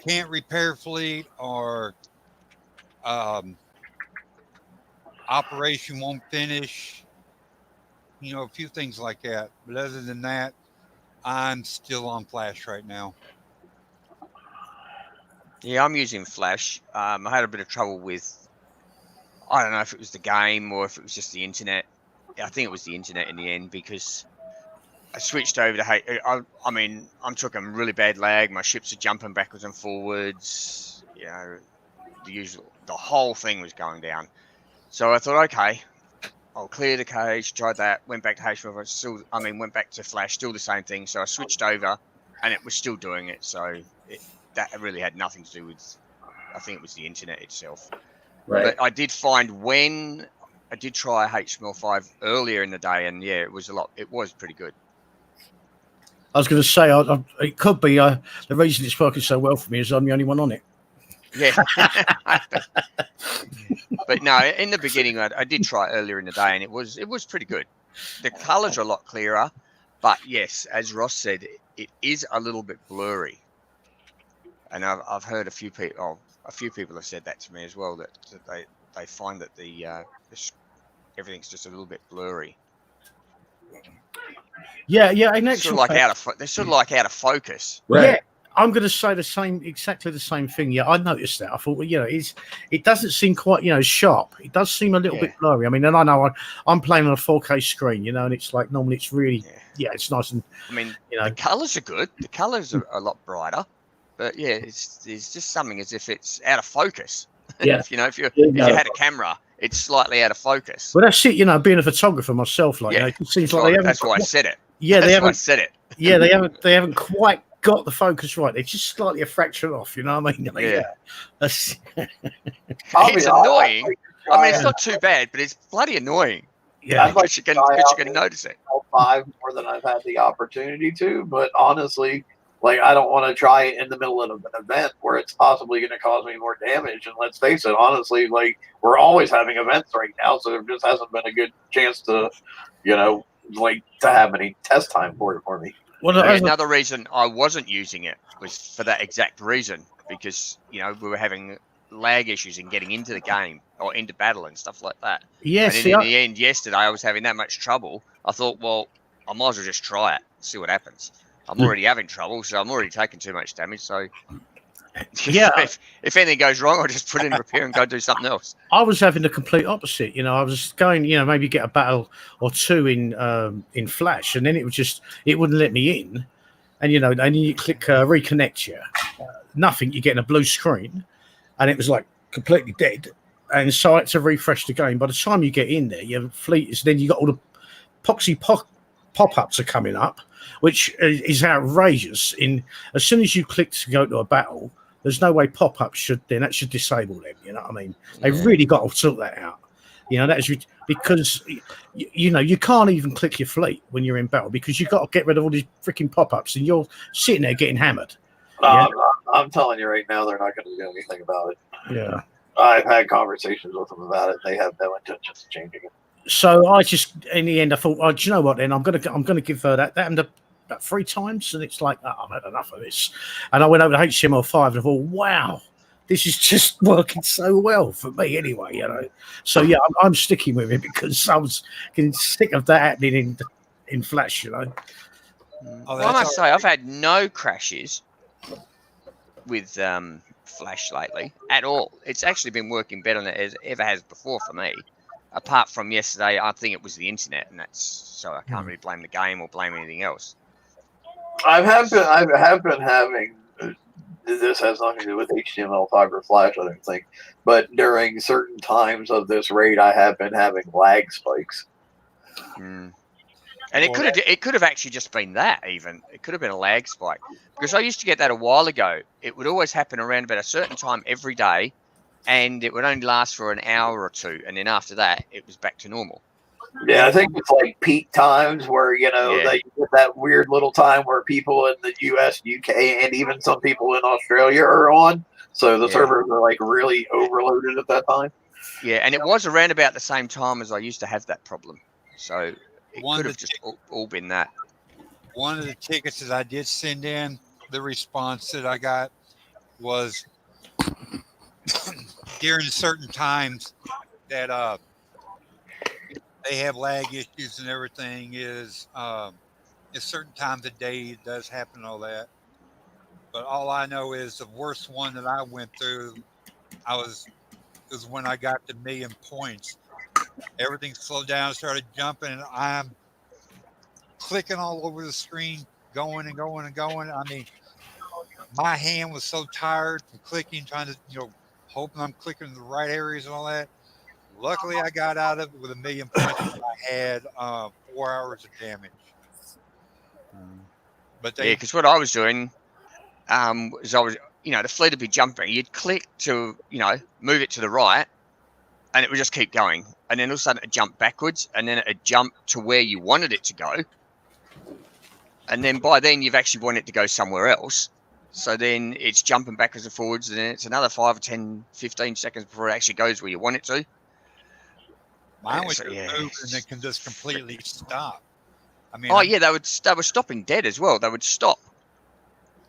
Speaker 5: can't repair fleet or operation won't finish. A few things like that. But other than that, I'm still on Flash right now.
Speaker 2: Yeah, I'm using Flash. I had a bit of trouble with, I don't know if it was the game or if it was just the internet. I think it was the internet in the end because I switched over to, I mean, I'm talking really bad lag. My ships are jumping backwards and forwards. The whole thing was going down. So I thought, okay, I'll clear the cage, tried that, went back to HTML5, went back to Flash, still the same thing. So I switched over and it was still doing it. So that really had nothing to do with, I think it was the internet itself.
Speaker 3: Right.
Speaker 2: But I did find when I did try HTML5 earlier in the day, and yeah, it was pretty good.
Speaker 4: I was going to say, it could be the reason it's working so well for me is I'm the only one on it.
Speaker 2: Yeah. But no, in the beginning, I did try it earlier in the day, and it was pretty good. The colours are a lot clearer, but yes, as Ross said, it is a little bit blurry. And I've heard a few people have said that to me as well, that they find that everything's just a little bit blurry.
Speaker 4: Yeah, and
Speaker 2: It's sort of like they're sort of like out of focus.
Speaker 3: Right.
Speaker 4: Yeah, I'm going to say exactly the same thing. Yeah, I noticed that. I thought, well, it doesn't seem quite, sharp. It does seem a little bit blurry. I mean, and I know I'm playing on a 4K screen, and it's like normally it's really, it's nice and.
Speaker 2: I mean, the colours are good. The colours are a lot brighter, but yeah, it's just something as if it's out of focus.
Speaker 3: Yeah.
Speaker 2: if you had a camera, it's slightly out of focus.
Speaker 4: Well, that's it. Being a photographer myself, it seems like they haven't.
Speaker 2: That's why I said it.
Speaker 4: Yeah,
Speaker 2: that's why I said it.
Speaker 4: Yeah, they haven't quite got the focus right. It's just slightly a fraction off. You know what I mean?
Speaker 2: It's annoying. I mean, it's not too bad, but it's bloody annoying.
Speaker 4: Yeah,
Speaker 1: because
Speaker 2: you can notice it.
Speaker 1: 5 more than I've had the opportunity to, but honestly, I don't want to try it in the middle of an event where it's possibly going to cause me more damage. And let's face it, honestly, we're always having events right now, so there just hasn't been a good chance to, to have any test time for me.
Speaker 2: Well, another reason I wasn't using it was for that exact reason, because we were having lag issues in getting into the game or into battle and stuff like that.
Speaker 4: Yes.
Speaker 2: And in the end, yesterday I was having that much trouble. I thought, well, I might as well just try it, see what happens. I'm already having trouble, so I'm already taking too much damage. So, if anything goes wrong, I'll just put it in repair and go do something else.
Speaker 4: I was having the complete opposite. I was going, maybe get a battle or two in Flash, and then it wouldn't let me in. And and you click reconnect nothing. You get a blue screen, and it was completely dead. And so I had to refresh the game. By the time you get in there, your fleet is then you got all the poxy pop-ups are coming up, which is outrageous. As soon as you click to go to a battle, there's no way pop-ups should disable them. You know what I mean? They've really got to sort that out. That is because you can't even click your fleet when you're in battle because you've got to get rid of all these freaking pop-ups, and you're sitting there getting hammered.
Speaker 1: I'm telling you right now, they're not going to do anything about it.
Speaker 4: Yeah,
Speaker 1: I've had conversations with them about it. They have no intentions of changing it.
Speaker 4: So I just, in the end, I thought, do you know what? Then I'm gonna give her that happened about 3 times, and it's like, I've had enough of this. And I went over to HTML5 and I thought, wow, this is just working so well for me anyway. So yeah, I'm sticking with it because I was getting sick of that happening in Flash.
Speaker 2: Well, I must say, I've had no crashes with Flash lately at all. It's actually been working better than it ever has before for me. Apart from yesterday, I think it was the internet, and so I can't really blame the game or blame anything else.
Speaker 1: I have been having. This has nothing to do with HTML5 or Flash, I don't think. But during certain times of this raid, I have been having lag spikes.
Speaker 2: And it could have actually just been that. Even it could have been a lag spike, because I used to get that a while ago. It would always happen around about a certain time every day. And it would only last for an hour or two, and then after that, it was back to normal.
Speaker 1: Yeah, I think it's peak times where they get that weird little time where people in the US, UK, and even some people in Australia are on. So the servers are really overloaded at that time.
Speaker 2: Yeah, and it was around about the same time as I used to have that problem. So it could have just all been that.
Speaker 5: One of the tickets that I did send in, the response that I got was during certain times that they have lag issues and everything is at certain times of day it does happen, all that. But all I know is the worst one that I went through, was when I got to 1,000,000 points. Everything slowed down, started jumping, and I'm clicking all over the screen, going and going and going. I mean, my hand was so tired from clicking, trying to, hoping I'm clicking in the right areas and all that. Luckily, I got out of it with 1,000,000 points. And I had 4 hours of damage. But
Speaker 2: because what I was doing is I was, the fleet would be jumping. You'd click to, move it to the right, and it would just keep going. And then all of a sudden, it'd jump backwards, and then it'd jump to where you wanted it to go. and then by then you've actually wanted it to go somewhere else. So then it's jumping backwards and forwards, and then it's another 5 or 10, 15 seconds before it actually goes where you want it to.
Speaker 5: Mine was
Speaker 2: So,
Speaker 5: just
Speaker 2: yeah.
Speaker 5: moving and then can just completely stop. I mean,
Speaker 2: Oh yeah, they were stopping dead as well. They would stop.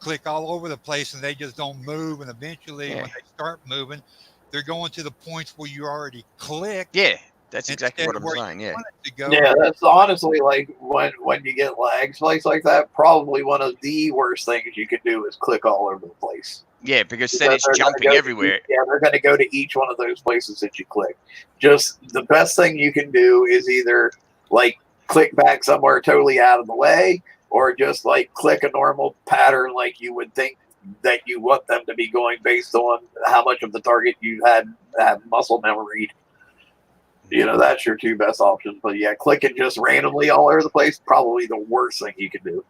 Speaker 5: click all over the place and they just don't move. And eventually,
Speaker 2: Yeah.
Speaker 5: when they start moving, they're going to the points where you already clicked.
Speaker 2: Yeah, that's exactly
Speaker 5: instead
Speaker 2: what
Speaker 5: of
Speaker 2: I'm
Speaker 5: where
Speaker 2: saying.
Speaker 5: you
Speaker 2: Yeah.
Speaker 5: wanted to go.
Speaker 1: Yeah, that's honestly like when you get lag spikes like that, probably one of the worst things you can do is click all over the place.
Speaker 2: Yeah, because then it's
Speaker 1: They're gonna
Speaker 2: jumping
Speaker 1: go to
Speaker 2: everywhere.
Speaker 1: yeah, they're going to go to each one of those places that you click. Just the best thing you can do is either like click back somewhere totally out of the way, or just like click a normal pattern like you would think that you want them to be going based on how much of the target you had muscle memory. You know, that's your two best options. But yeah, clicking just randomly all over the place, probably the worst thing you can do.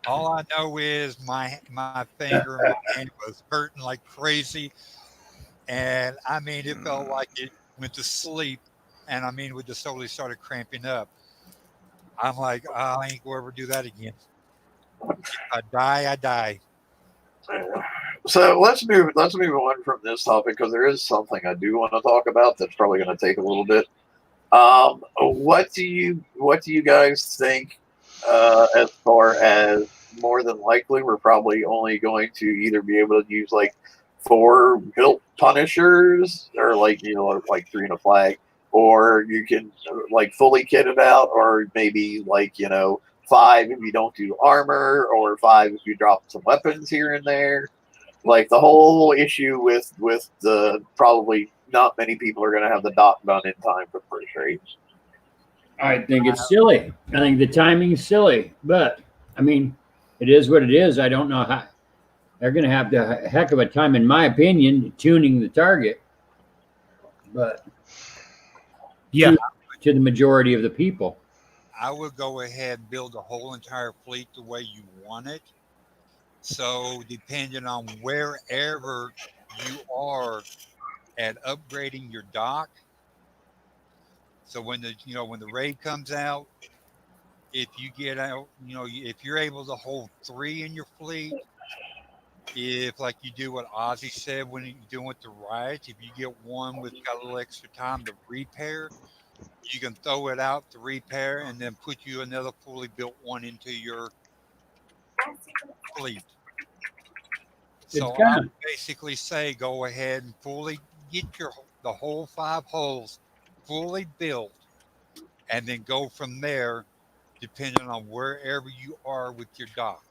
Speaker 5: All I know is my finger and my hand was hurting like crazy. And I mean, it felt like it went to sleep. And I mean, we just slowly started cramping up. I'm like, I ain't going to ever do that again. If I die, I die.
Speaker 1: So let's move on from this topic because there is something I do want to talk about that's probably going to take a little bit. What do you guys think as far as more than likely we're probably only going to either be able to use like 4 built Punishers or like like 3 in a flag, or you can like fully kit it out, or maybe like 5 if you don't do armor, or 5 if you drop some weapons here and there. Like the whole issue with the probably not many people are going to have the dock done in time for first rates.
Speaker 3: I think it's silly. I think the timing is silly, but I mean, it is what it is. I don't know how they're going to have a heck of a time, in my opinion, tuning the target. But
Speaker 4: Yeah.
Speaker 3: to the majority of the people,
Speaker 5: I would go ahead and build the whole entire fleet the way you want it. So depending on wherever you are at upgrading your dock, so when the raid comes out, if you get out, if you're able to hold 3 in your fleet, if like you do what Ozzy said when you're doing with the riots, if you get one with got a little extra time to repair, you can throw it out to repair and then put you another fully built one into your fleet. So I would basically say go ahead and fully get the whole 5 holes fully built, and then go from there, depending on wherever you are with your dock.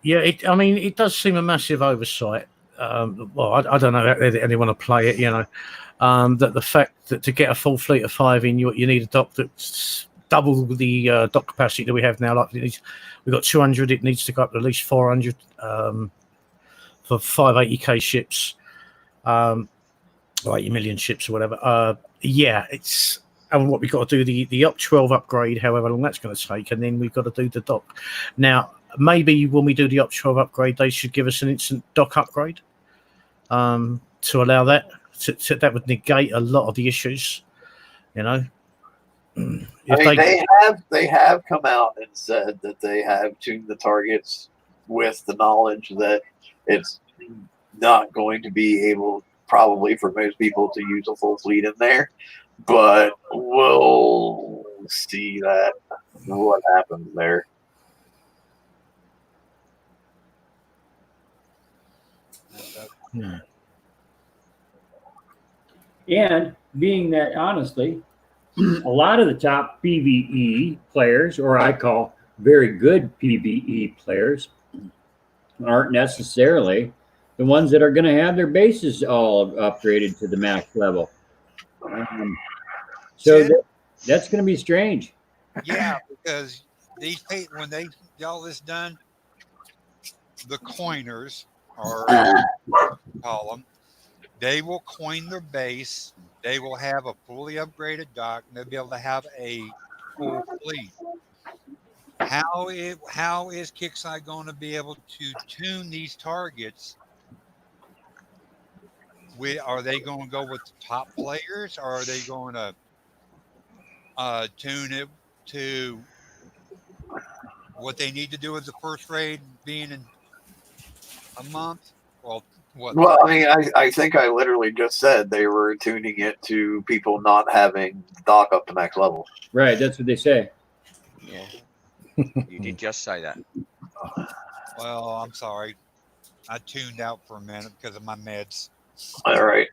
Speaker 4: Yeah, it does seem a massive oversight. Well, I don't know how they want to play it, that the fact that to get a full fleet of 5 in, you need a dock that's double the dock capacity that we have now. Like we've got 200, it needs to go up to at least 400 for 580k ships, or 80 million ships or whatever. Yeah, it's. And what we've got to do the up 12 upgrade, however long that's going to take, and then we've got to do the dock. Now, maybe when we do the up 12 upgrade, they should give us an instant dock upgrade to allow that. That would negate a lot of the issues,
Speaker 1: They have come out and said that they have tuned the targets with the knowledge that it's not going to be able, probably for most people, to use a full fleet in there. But we'll see what happens there.
Speaker 3: and being that honestly, a lot of the top PvE players, or I call very good PvE players, aren't necessarily the ones that are going to have their bases all upgraded to the max level. That's going to be strange.
Speaker 5: Yeah, because when they get all this done, the coiners, or call them, they will coin their base. They will have a fully upgraded dock, and they'll be able to have a full fleet. How is Kickside going to be able to tune these targets? Are they going to go with the top players, or are they going to tune it to what they need to do with the first raid being in a month. Well, what?
Speaker 1: Well, I mean, I think I literally just said they were tuning it to people not having dock up to max level.
Speaker 3: Right, that's what they say.
Speaker 2: Yeah. You did just say that.
Speaker 5: Well, I'm sorry. I tuned out for a minute because of my meds.
Speaker 1: All right.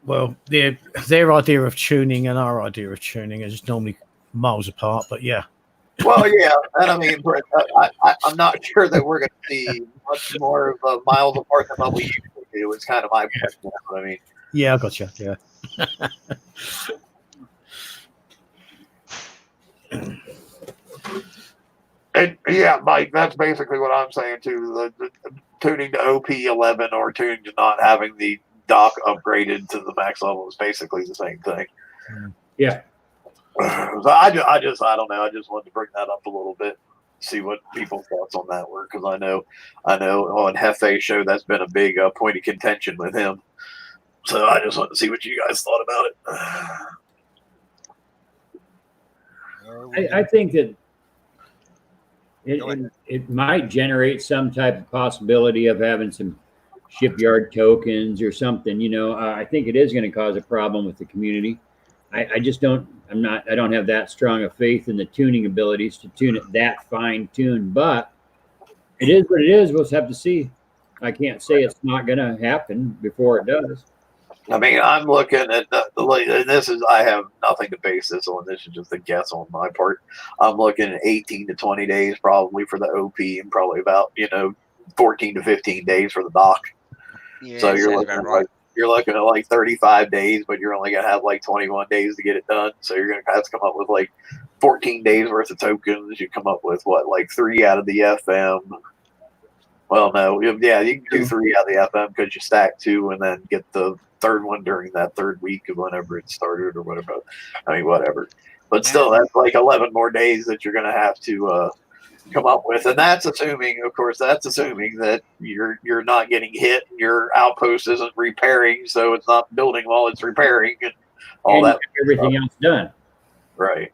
Speaker 4: Well, their idea of tuning and our idea of tuning is normally miles apart, but yeah.
Speaker 1: Well, yeah, and I mean, but I'm not sure that we're going to see much more of miles apart than what we usually do. It's kind of my point. You know what I mean?
Speaker 4: Yeah, I got you. Yeah.
Speaker 1: And yeah, Mike, that's basically what I'm saying too. The tuning to OP11 or tuning to not having the dock upgraded to the max level is basically the same thing.
Speaker 3: Yeah.
Speaker 1: So I don't know. I just wanted to bring that up a little bit, see what people's thoughts on that were, because I know on Hefe's show that's been a big point of contention with him. So I just wanted to see what you guys thought about it.
Speaker 3: I think that it might generate some type of possibility of having some shipyard tokens or something. You know, I think it is going to cause a problem with the community. I just don't. I don't have that strong a faith in the tuning abilities to tune it that fine tuned. But it is what it is. We'll have to see. I can't say it's not going to happen before it does.
Speaker 1: I mean, I'm looking at and this is, I have nothing to base this on. This is just a guess on my part. I'm looking at 18 to 20 days probably for the OP and probably about, 14 to 15 days for the dock.
Speaker 2: Yeah,
Speaker 1: So you're
Speaker 2: sounds
Speaker 1: looking
Speaker 2: about
Speaker 1: at
Speaker 2: right.
Speaker 1: you're looking at like 35 days, but you're only going to have like 21 days to get it done. So you're going to have to come up with like 14 days worth of tokens. You come up with what, like 3 out of the FM. Well, no, yeah, you can do 3 out of the FM because you stack 2 and then get the third one during that third week of whenever it started or whatever. I mean, whatever. But still, that's like 11 more days that you're going to have to come up with, and that's assuming, of course, that you're not getting hit, and your outpost isn't repairing, so it's not building while it's repairing, and all
Speaker 3: And
Speaker 1: that.
Speaker 3: everything else done.
Speaker 1: Right.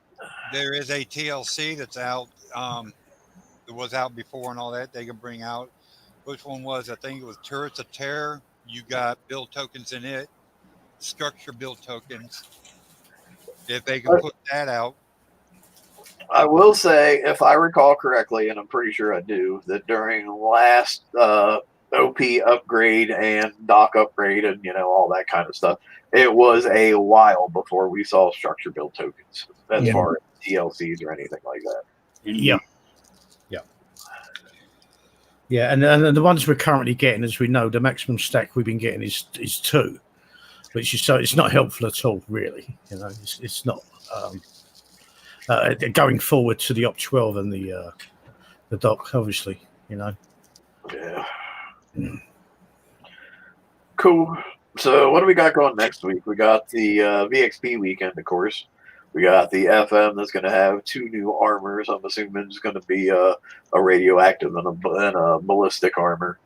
Speaker 5: There is a TLC that's out. It was out before and all that. They can bring out. Which one was? I think it was Turrets of Terror. You got build tokens in it, structure build tokens. If they can put that out.
Speaker 1: I will say, if I recall correctly, and I'm pretty sure I do, that during last OP upgrade and dock upgrade and all that kind of stuff, it was a while before we saw structure build tokens as far as TLCs or anything like that.
Speaker 4: Yeah. Yeah, and the ones we're currently getting, as we know, the maximum stack we've been getting is 2, which is so it's not helpful at all, really. It's not going forward to the Op 12 and the dock, obviously.
Speaker 1: Yeah. Cool. So what do we got going next week? We got the VXP weekend, of course. We got the FM that's going to have 2 new armors. I'm assuming it's going to be a radioactive and a ballistic armor.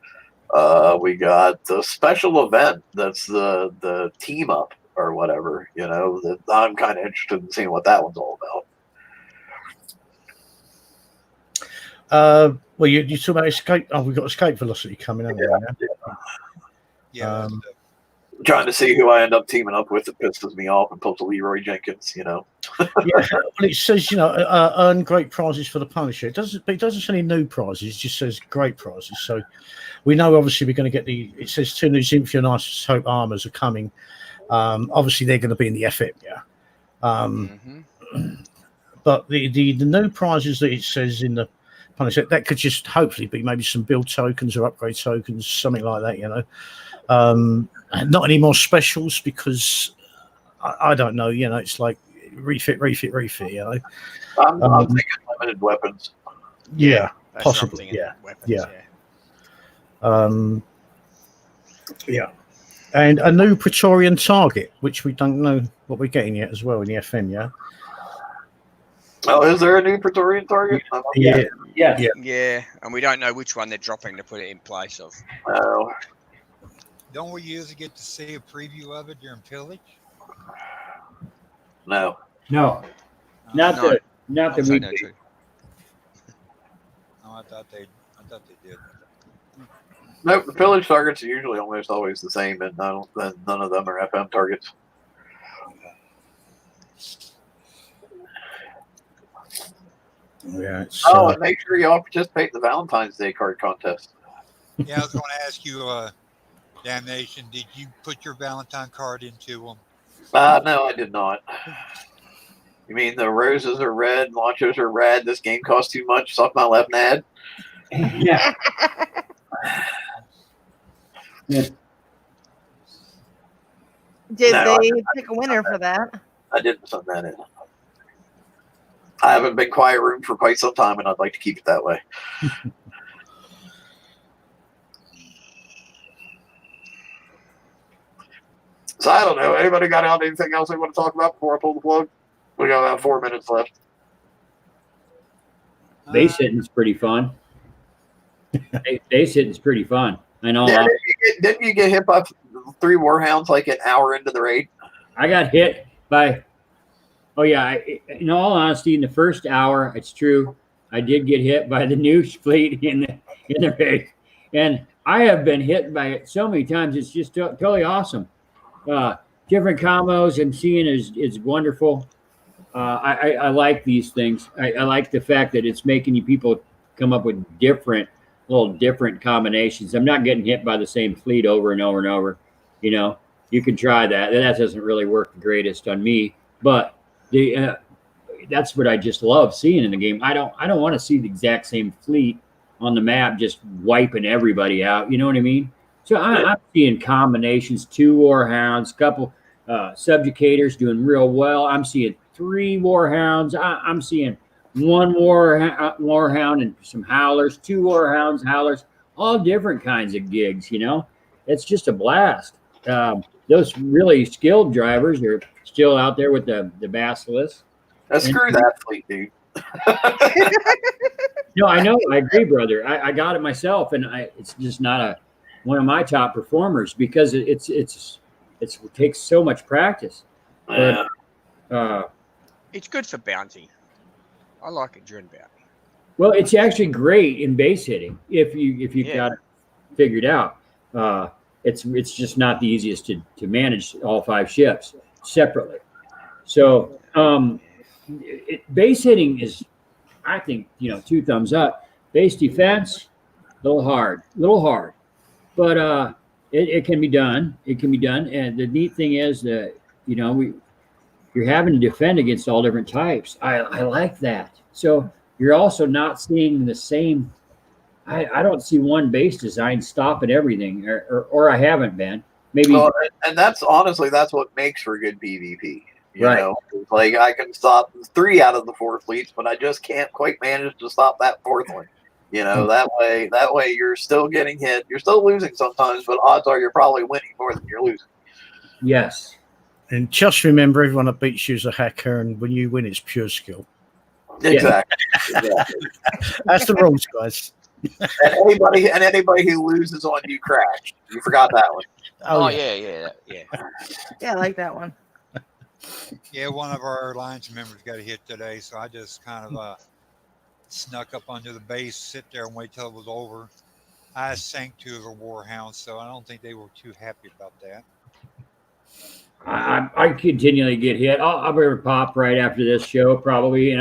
Speaker 1: We got the special event that's the team up or whatever. That I'm kind of interested in seeing what that one's all
Speaker 4: about. Well, you talk about escape. Oh, we've got escape velocity coming out.
Speaker 5: Yeah.
Speaker 1: Trying to see who I end up teaming up with that pisses me off and pulls a Leroy Jenkins,
Speaker 4: Yeah, well, it says, earn great prizes for the Punisher. It doesn't say any new prizes, it just says great prizes. So we know, obviously, we're going to get it says 2 new Zinfia and Isotope armors are coming. Obviously, they're going to be in the FM, But the new prizes that it says in the Punisher, that could just hopefully be maybe some build tokens or upgrade tokens, something like that, Not any more specials because I don't know, it's like refit,
Speaker 1: I'm thinking limited weapons.
Speaker 4: Yeah,
Speaker 2: That's
Speaker 4: possibly.
Speaker 2: Weapons,
Speaker 4: yeah. And a new Praetorian target, which we don't know what we're getting yet as well in the FM, yeah?
Speaker 1: Oh, is there a new Praetorian target?
Speaker 3: Yeah.
Speaker 2: And we don't know which one they're dropping to put it in place of.
Speaker 1: Oh.
Speaker 5: Don't we usually get to see a preview of it during Pillage?
Speaker 1: No.
Speaker 3: No, not
Speaker 2: No.
Speaker 3: the not
Speaker 2: I'll
Speaker 3: the
Speaker 2: say
Speaker 3: we
Speaker 2: no
Speaker 3: do.
Speaker 2: too.
Speaker 5: No, I thought they did.
Speaker 1: Nope, the pillage targets are usually almost always the same, and none of them are FM targets.
Speaker 4: Yeah. It's,
Speaker 1: Oh, and make sure you all participate in the Valentine's Day card contest.
Speaker 5: Yeah, I was going to ask you, Damnation, did you put your Valentine card into them?
Speaker 1: No, I did not. You mean the roses are red, nachos are red, this game costs too much, suck my left nad?
Speaker 3: Yeah. Yeah.
Speaker 6: Did
Speaker 1: No,
Speaker 6: they pick a winner for that?
Speaker 1: I didn't send that in. I haven't been quiet room for quite some time, and I'd like to keep it that way. So I don't know. Anybody got out anything else they want to talk about before I pull the plug? We got about 4 minutes left.
Speaker 3: Base hitting's pretty fun. Base hitting's pretty fun. I know.
Speaker 1: Yeah, didn't you get hit by 3 warhounds like an hour into the raid?
Speaker 3: I got hit by. Oh yeah. In all honesty, in the first hour, it's true. I did get hit by the new fleet in the raid, and I have been hit by it so many times. It's just totally awesome. Different combos I'm seeing is wonderful. I like these things. I like the fact that it's making you people come up with little different combinations. I'm not getting hit by the same fleet over and over and over. You know, you can try that. That doesn't really work the greatest on me, but that's what I just love seeing in the game. I don't want to see the exact same fleet on the map just wiping everybody out. You know what I mean? So I'm seeing combinations, 2 warhounds, couple subjugators doing real well. I'm seeing 3 warhounds. I'm seeing 1 warhound and some howlers, 2 warhounds, howlers, all different kinds of gigs. You know, it's just a blast. Those really skilled drivers are still out there with the basilisk.
Speaker 1: Screw that fleet, dude.
Speaker 3: No, I know. I agree, brother. I got it myself, and it's just not one of my top performers because it takes so much practice.
Speaker 1: Yeah.
Speaker 3: But,
Speaker 2: It's good for bounty. I like it during bounty.
Speaker 3: well, it's actually great in base hitting if you got it figured out. It's just not the easiest to manage all 5 ships separately. So base hitting is, I think, 2 thumbs up. Base defense, a little hard, but it can be done. It can be done, and the neat thing is that you're having to defend against all different types. I like that. So you're also not seeing the same. I don't see one base design stopping everything, or I haven't been. Maybe.
Speaker 1: Well, and that's what makes for good PvP. You
Speaker 3: Right.
Speaker 1: know, like I can stop 3 out of the 4 fleets, but I just can't quite manage to stop that 4th one. You know, that way you're still getting hit. You're still losing sometimes, but odds are you're probably winning more than you're losing.
Speaker 3: Yes.
Speaker 4: and just remember, everyone that beats you is a hacker, and when you win, it's pure skill.
Speaker 1: Exactly.
Speaker 4: That's the rules, guys.
Speaker 1: And anybody who loses on you crashed. You forgot that one.
Speaker 2: Oh yeah.
Speaker 6: Yeah, I like that one.
Speaker 5: Yeah, one of our alliance members got hit today, so I just kind of snuck up under the base, sit there and wait till it was over. I sank 2 of the warhounds, so I don't think they were too happy about that.
Speaker 3: I continually get hit. I'll be able to pop right after this show, probably.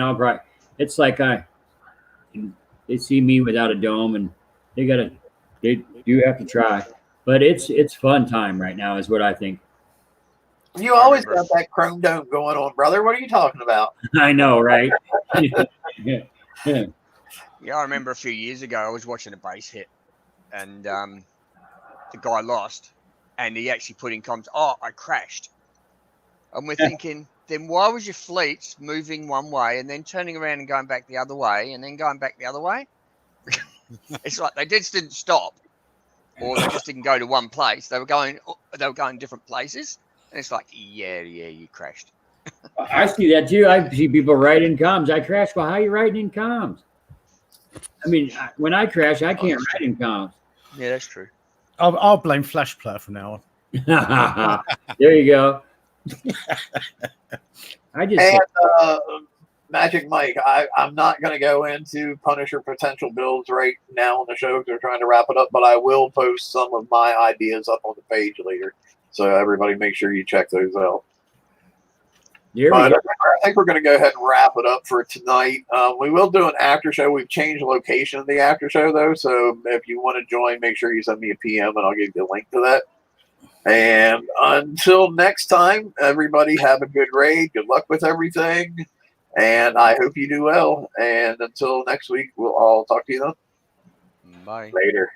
Speaker 3: It's like they see me without a dome, and they do have to try. But it's fun time right now, is what I think.
Speaker 1: You always got that chrome dome going on, brother. What are you talking about?
Speaker 3: I know, right?
Speaker 2: Yeah, I remember a few years ago I was watching a base hit, and the guy lost, and he actually put in comments, "Oh, I crashed," and we're thinking, then why was your fleet moving one way and then turning around and going back the other way and then going back the other way? It's like they just didn't stop, or they just didn't go to one place. They were going different places, and it's like, yeah, you crashed.
Speaker 3: I see that too. I see people writing comms. I crash. Well, how are you writing in comms? I mean, when I crash, I can't write in comms.
Speaker 2: Yeah, that's true.
Speaker 4: I'll blame Flash Player from now on.
Speaker 3: There you go. I just
Speaker 1: And Magic Mike, I'm not going to go into Punisher potential builds right now on the show because we're trying to wrap it up, but I will post some of my ideas up on the page later. So everybody make sure you check those out.
Speaker 3: there we
Speaker 1: But
Speaker 3: go.
Speaker 1: I think we're going to go ahead and wrap it up for tonight. We will do an after show. We've changed the location of the after show, though. So if you want to join, make sure you send me a PM and I'll give you a link to that. And until next time, everybody have a good raid. Good luck with everything. And I hope you do well. And until next week, we'll all talk to you then.
Speaker 2: Bye.
Speaker 1: Later.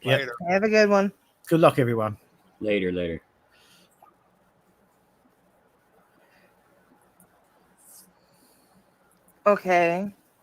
Speaker 4: Yep.
Speaker 5: Later.
Speaker 6: Have a good one.
Speaker 4: Good luck, everyone.
Speaker 3: Later.
Speaker 6: Okay.